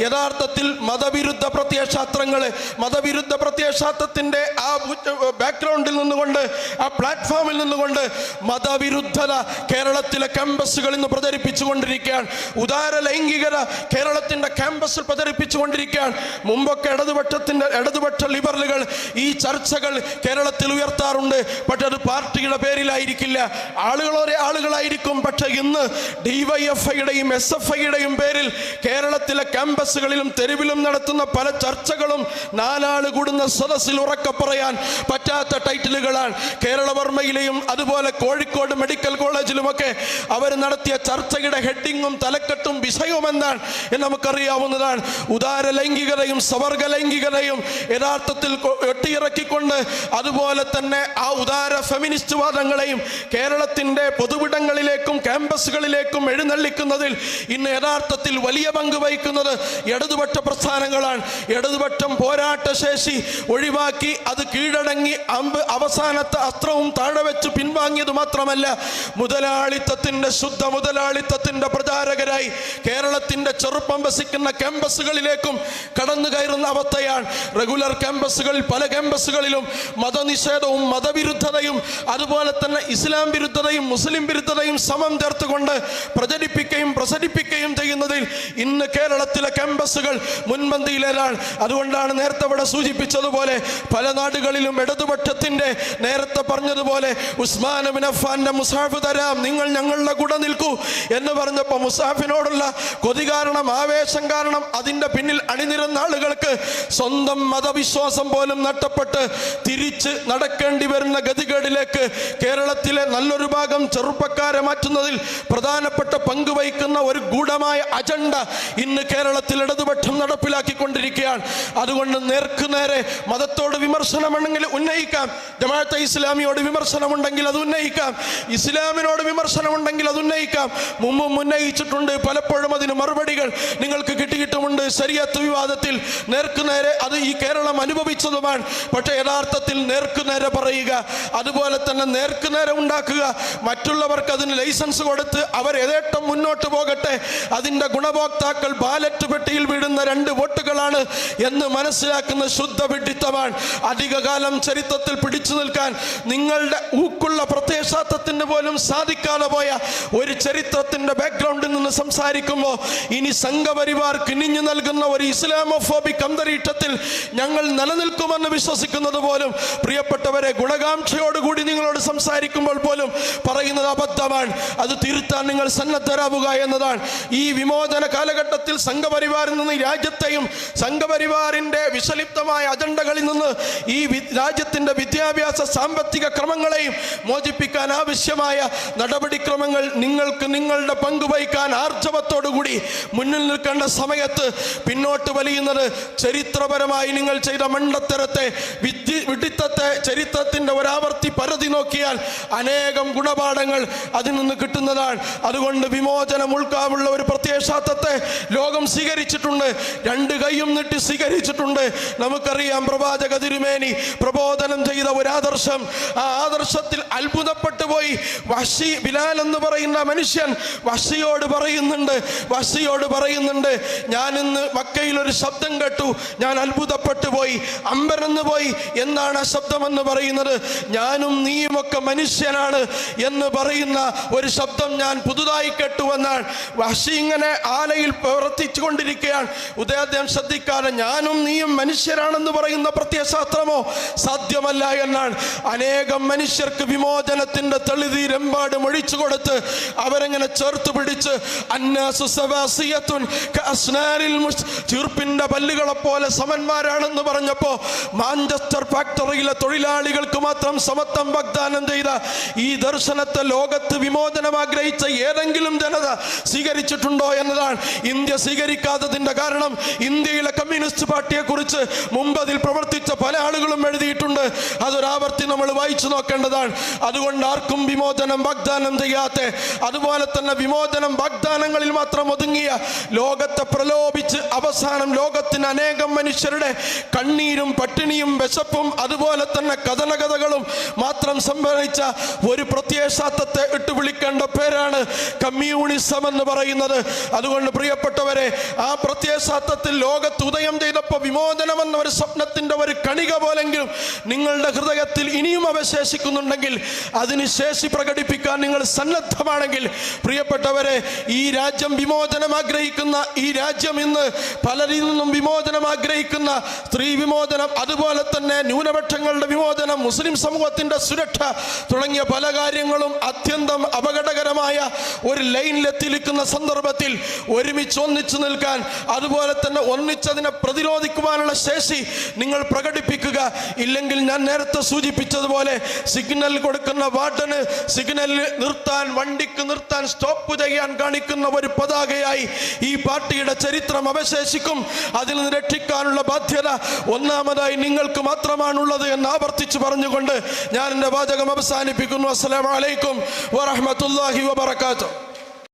യഥാർത്ഥത്തിൽ മതവിരുദ്ധ പ്രത്യയശാസ്ത്രങ്ങളെ, മതവിരുദ്ധ പ്രത്യയശാസ്ത്രത്തിന്റെ ആ ബാക്ക്ഗ്രൗണ്ടിൽ നിന്നുകൊണ്ട്, ആ പ്ലാറ്റ്ഫോമിൽ നിന്നുകൊണ്ട് മതവിരുദ്ധത കേരളത്തിലെ ക്യാമ്പസുകളിൽ നിന്ന് പ്രചരിപ്പിച്ചുകൊണ്ടിരിക്കുകയാണ്. ഉദാര ലൈംഗികത കേരളത്തിന്റെ ക്യാമ്പസിൽ പ്രചരിപ്പിച്ചുകൊണ്ടിരിക്കുകയാണ്. മുമ്പൊക്കെ ഇടതുപക്ഷ ലിബറലുകൾ ഈ ചർച്ചകൾ കേരളത്തിൽ ഉയർത്താറുണ്ട്. പക്ഷെ അത് പാർട്ടിയുടെ പേരിലായിരിക്കില്ല, ആളുകളോരെ ആളുകളായിരിക്കും. പക്ഷെ ഇന്ന് DYFIയുടെയും SFIയുടെയും പേരിൽ കേരളത്തിലെ ക്യാമ്പസുകളിലും തെരുവിലും നടത്തുന്ന പല ചർച്ചകളും നാലാള് കൂടുന്ന സദസ്സിൽ ഉറക്കെ പറയാൻ പറ്റാത്ത ടൈറ്റിലുകളാണ്. കേരളവർമ്മയിലെയും അതുപോലെ കോഴിക്കോട് മെഡിക്കൽ കോളേജിലുമൊക്കെ അവർ നടത്തിയ ചർച്ചയുടെ ഹെഡിങ്ങും തലക്കെട്ടും വിഷയവും എന്താണ് എന്ന് നമുക്കറിയാവുന്നതാണ്. ഉദാര ലൈംഗികതയും സവർഗ ലൈംഗികതയും യഥാർത്ഥത്തിൽ ഒട്ടിയിറക്കിക്കൊണ്ട്, അതുപോലെ തന്നെ ആ ഉദാര ഫെമിനിസ്റ്റ് വാദങ്ങളെയും കേരളത്തിന്റെ പൊതുവിടങ്ങളിലേക്കും ക്യാമ്പസുകളിലേക്കും എഴുന്നള്ളിക്കുന്നതിൽ ഇന്ന് യഥാർത്ഥത്തിൽ വലിയ പങ്ക് വഹിക്കുന്നത് ഇടതുപക്ഷ പ്രസ്ഥാനങ്ങളാണ്. ഇടതുപക്ഷം പോരാട്ട ശേഷി ഒഴിവാക്കി അത് കീഴടങ്ങി അവസാനത്തെ അസ്ത്രവും താഴെ വെച്ച് പിൻവാങ്ങിയത് മാത്രമല്ല, മുതലാളിത്തത്തിന്റെ ശുദ്ധ മുതലാളിത്തത്തിന്റെ പ്രചാരകരായി കേരളത്തിന്റെ ചെറുപ്പം വസിക്കുന്ന ക്യാമ്പസുകളിലേക്കും കടന്നു കയറുന്ന അവസ്ഥയാണ്. റെഗുലർ ക്യാമ്പസുകളിൽ, പല ക്യാമ്പസുകളിലും മതനിഷേധവും മതവിരുദ്ധതയും അതുപോലെ തന്നെ ഇസ്ലാം വിരുദ്ധതയും മുസ്ലിം വിരുദ്ധതയും സമം ചേർത്തുകൊണ്ട് പ്രചരിപ്പിക്കുകയും ചെയ്യുന്നതിൽ ഇന്ന് കേരളത്തിലെ ക്യാമ്പസുകൾ മുൻപന്തിയിലാണ്. അതുകൊണ്ടാണ് നേരത്തെ ഇവിടെ സൂചിപ്പിച്ചതുപോലെ പല നാടുകളിലും ഇടതുപക്ഷത്തിന്റെ, നേരത്തെ പറഞ്ഞതുപോലെ ഉസ്മാൻ ഇബ്നു അഫ്ഫാന്റെ മുസാഫ് തരാം, നിങ്ങൾ ഞങ്ങളുടെ കൂടെ നിൽക്കൂ എന്ന് പറഞ്ഞപ്പോൾ മുസാഫിനോടുള്ള കൊതി കാരണം, ആവേശം കാരണം അതിന്റെ പിന്നിൽ അണിനിരന്ന ആളുകൾക്ക് സ്വന്തം മതവിശ്വാസം പോലും നഷ്ടപ്പെട്ട് തിരിച്ച് നടക്കേണ്ടി വരുന്ന ഗതികേടിലേക്ക് കേരളത്തിലെ നല്ലൊരു ഭാഗം ചെറുപ്പക്കാരെ മാറ്റുന്നതിൽ പ്രധാനപ്പെട്ട പങ്ക് വഹിക്കുന്ന ഒരു ഗൂഢമായ അജണ്ട ഇന്ന് കേരളത്തിൽ ഇടതുപക്ഷം നടപ്പിലാക്കിക്കൊണ്ടിരിക്കുകയാണ്. അതുകൊണ്ട് നേർക്കുനേരെ മതത്തോട് വിമർശനമുണ്ടെങ്കിൽ ഉന്നയിക്കാം, ജമാഅത്തെ ഇസ്ലാമിയോട് വിമർശനമുണ്ടെങ്കിൽ അത് ഉന്നയിക്കാം, ഇസ്ലാമിനോട് വിമർശനമുണ്ടെങ്കിൽ അത് ഉന്നയിക്കാം. മുമ്പും ഉന്നയിച്ചിട്ടുണ്ട്, പലപ്പോഴും അതിന് മറുപടികൾ നിങ്ങൾക്ക് കിട്ടിയിട്ടുമുണ്ട്. ശരീഅത്ത് വിവാദത്തിൽ നേർക്കുനേരെ അത് ഈ കേരളം അനുഭവിച്ചതുമാണ്. പക്ഷേ യഥാർത്ഥത്തിൽ നേർക്കുനേരെ പറയുക, അതുപോലെ തന്നെ നേർക്കുനേരെ ഉണ്ടാക്കുക, മറ്റുള്ളവർക്ക് അതിന് ലൈസൻസ് കൊടുത്ത് അവർ യഥേഷ്ടം മുന്നോട്ട് പോകട്ടെ, അതിൻ്റെ ഗുണഭോക്താക്കൾ ബാലറ്റ് പെട്ടിയിൽ വീഴുന്ന 2 വോട്ടുകളാണ് എന്ന് മനസ്സിലാക്കുന്ന ശുദ്ധ വിഡ്ഢിത്തമാണ്. അധികകാലം ചരിത്രത്തിൽ പിടിച്ചു നിൽക്കാൻ നിങ്ങളുടെ ഊക്കുള്ള പ്രത്യയശാസ്ത്രത്തിന് പോലും സാധിക്കാതെ പോയ ഒരു ചരിത്രത്തിന്റെ ബാക്ക്ഗ്രൗണ്ടിൽ നിന്ന് സംസാരിക്കുമ്പോൾ ഇനി സംഘപരിവാർ കിനിഞ്ഞു നൽകുന്ന ഒരു ഇസ്ലാമോഫോബിക് അന്തരീക്ഷത്തിൽ ഞങ്ങൾ നിലനിൽക്കുമെന്ന് വിശ്വസിക്കുന്നത് പോലും, പ്രിയപ്പെട്ടവരെ, ഗുണകാംക്ഷയോടുകൂടി നിങ്ങളോട് സംസാരിക്കുമ്പോൾ പോലും പറയുന്നത് അബദ്ധമാണ്. അത് തിരുത്താൻ നിങ്ങൾ സന്നദ്ധരാവുക എന്നതാണ്. ഈ വിമോചന കാലഘട്ടത്തിൽ സംഘപരിവാറിൽ നിന്ന് രാജ്യത്തെയും സംഘപരിവാറിന്റെ വിഷലിപ്തമായ അജണ്ടകളിൽ നിന്ന് ഈ രാജ്യത്തിന്റെ വിദ്യാഭ്യാസ സാമ്പത്തിക ക്രമങ്ങളെയും മോചിപ്പിക്കാൻ ആവശ്യമായ നടപടിക്രമങ്ങൾ നിങ്ങൾക്ക് നിങ്ങളുടെ പങ്കുവഹിക്കാൻ ആർജവത്തോടുകൂടി മുന്നിൽ നിൽക്കേണ്ട സമയത്ത് പിന്നോട്ട് വലിയുന്നത് ചരിത്രപരമായി നിങ്ങൾ ചെയ്ത മണ്ടത്തരത്തെ, വിഡിത്തത്തെ ചരിത്രത്തിന്റെ ഒരാവർത്തി പരതി നോക്കിയാൽ അനേകം ഗുണപാഠങ്ങൾ അതിൽ നിന്ന് കിട്ടുന്നതാണ്. അതുകൊണ്ട് വിമോചനം ഉൾക്കാവുള്ള ഒരു പ്രത്യയശാസ്ത്രത്തെ ലോകം സ്വീകരിച്ചിട്ടുണ്ട്, 2 കൈയും നീട്ടി സ്വീകരിച്ചിട്ടുണ്ട്. നമുക്കറിയാം, പ്രവാചക തിരുമേനി പ്രബോധനം ചെയ്ത ഒരു ആദർശം, ആ ആദർശത്തിൽ അത്ഭുതപ്പെട്ടു പോയി ബിലാൽ എന്ന് പറയുന്ന മനുഷ്യൻ വഹ്ശിയോട് പറയുന്നുണ്ട്, ഞാൻ ഇന്ന് മക്കയിൽ ഒരു ശബ്ദം കേട്ടു, ഞാൻ അത്ഭുതപ്പെട്ടു പോയി, അമ്പരന്ന് പോയി. എന്താണ് ആ ശബ്ദം എന്ന് പറയുന്നത്? ഞാനും നീയുമൊക്കെ മനുഷ്യനാണ് എന്ന് പറയുന്ന ഒരു ശബ്ദം ഞാൻ പുതുതായി കേട്ടുവെന്നാണ്. വഹ്ശി ഇങ്ങനെ ആലയിൽ പ്രവർത്തിച്ചു കൊണ്ടിരിക്കുകയാണ്. അദ്ദേഹം ശ്രദ്ധിക്കാതെ ഞാനും നീയും മനുഷ്യരാണെന്ന് പറയുന്ന പ്രത്യയശാസ്ത്രമോ സാധ്യമല്ല എന്നാണ്. അനേകം മനുഷ്യർക്ക് വിമോചനത്തിന്റെ തെളിതീരെമ്പാടും ഒഴിച്ചു കൊടുത്ത് അവരെങ്ങനെ ചേർത്ത് പിടിച്ച് ചീർപ്പിന്റെ പല്ലുകളെ പോലെ സമന്മാരാണെന്ന് പറഞ്ഞപ്പോ മാഞ്ചസ്റ്റർ ഫാക്ടറിയിലെ തൊഴിലാളികൾക്ക് മാത്രം സമത്വം വാഗ്ദാനം ചെയ്ത ഈ ദർശനത്തെ ലോകത്ത് വിമോചനം ആഗ്രഹിച്ച ഏതെങ്കിലും ജനത സ്വീകരിച്ചിട്ടുണ്ടോ എന്നതാണ്. ഇന്ത്യ സ്വീകരിക്കാത്തതിന്റെ കാരണം ഇന്ത്യയിലെ കമ്മ്യൂണിസ്റ്റ് പാർട്ടിയെ കുറിച്ച് മുമ്പ് അതിൽ പ്രവർത്തിച്ച പല ആളുകളും എഴുതിയിട്ടുണ്ട്. അതൊരാവർത്തി നമ്മൾ വായിച്ചു നോക്കേണ്ടതാണ്. അതുകൊണ്ട് അതുകൊണ്ട് ആർക്കും വിമോചനം വാഗ്ദാനം ചെയ്യാത്ത, അതുപോലെ തന്നെ വിമോചനം വാഗ്ദാനങ്ങളിൽ മാത്രം ഒതുങ്ങിയ, ലോകത്തെ പ്രലോഭിച്ച് അവസാനം ലോകത്തിന് അനേകം മനുഷ്യരുടെ കണ്ണീരും പട്ടിണിയും വിശപ്പും അതുപോലെ തന്നെ കഥനകഥകളും മാത്രം സംഭരിച്ച ഒരു പ്രത്യയശാസ്ത്രത്തെ ഇട്ട് വിളിക്കേണ്ട പേരാണ് കമ്മ്യൂണിസം എന്ന് പറയുന്നത്. അതുകൊണ്ട് പ്രിയപ്പെട്ടവരെ, ആ പ്രത്യയശാസ്ത്രത്തിൽ ലോകത്ത് ഉദയം ചെയ്തപ്പോൾ വിമോചനം എന്ന ഒരു സ്വപ്നത്തിന്റെ ഒരു കണിക പോലെങ്കിലും നിങ്ങളുടെ ഹൃദയത്തിൽ ഇനിയും അവശേഷിക്കുന്നുണ്ടെങ്കിൽ, അതിന് ശേഷി പ്രകടിപ്പിക്കാൻ നിങ്ങൾ സന്നദ്ധമാണെങ്കിൽ, പ്രിയപ്പെട്ടവരെ, ഈ രാജ്യം വിമോചനം ആഗ്രഹിക്കുന്ന ഈ രാജ്യം ഇന്ന് പലരിൽ നിന്നും വിമോചനം ആഗ്രഹിക്കുന്ന സ്ത്രീ വിമോചനം, അതുപോലെ തന്നെ ന്യൂനപക്ഷങ്ങളുടെ വിമോചനം, മുസ്ലിം സമൂഹത്തിന്റെ സുരക്ഷ തുടങ്ങിയ പല കാര്യങ്ങളും അത്യന്തം അപകടകരമായ ഒരു ലൈനിലെത്തി നിൽക്കുന്ന സന്ദർഭത്തിൽ ഒരുമിച്ച് ഒന്നിച്ചു നിൽക്കാൻ, അതുപോലെ തന്നെ ഒന്നിച്ചതിനെ പ്രതിരോധിക്കുവാനുള്ള ശേഷി നിങ്ങൾ പ്രകടിപ്പിക്കുക. ഇല്ലെങ്കിൽ ഞാൻ നേരത്തെ സൂചിപ്പിച്ചതുപോലെ സിഗ്നൽ കൊടുക്കുന്ന വാർഡന് സിഗ്നൽ നിർത്താൻ, വണ്ടിക്ക് നിർത്താൻ, സ്റ്റോപ്പ് ചെയ്യാൻ കാണിക്കുന്ന ഒരു പതാകയായി ഈ പാർട്ടിയുടെ ചരിത്രം അവശേഷിക്കും. അതിൽ നിന്ന് രക്ഷിക്കാനുള്ള ബാധ്യത ഒന്നാമതായി നിങ്ങൾക്ക് മാത്രമാണുള്ളത് എന്ന് ആവർത്തിച്ച് പറഞ്ഞുകൊണ്ട് ഞാൻ എൻ്റെ വാചകം അവസാനിപ്പിക്കുന്നു. അസ്സലാമു അലൈക്കും വറഹ്മത്തുള്ളാഹി വബറകാതുഹു.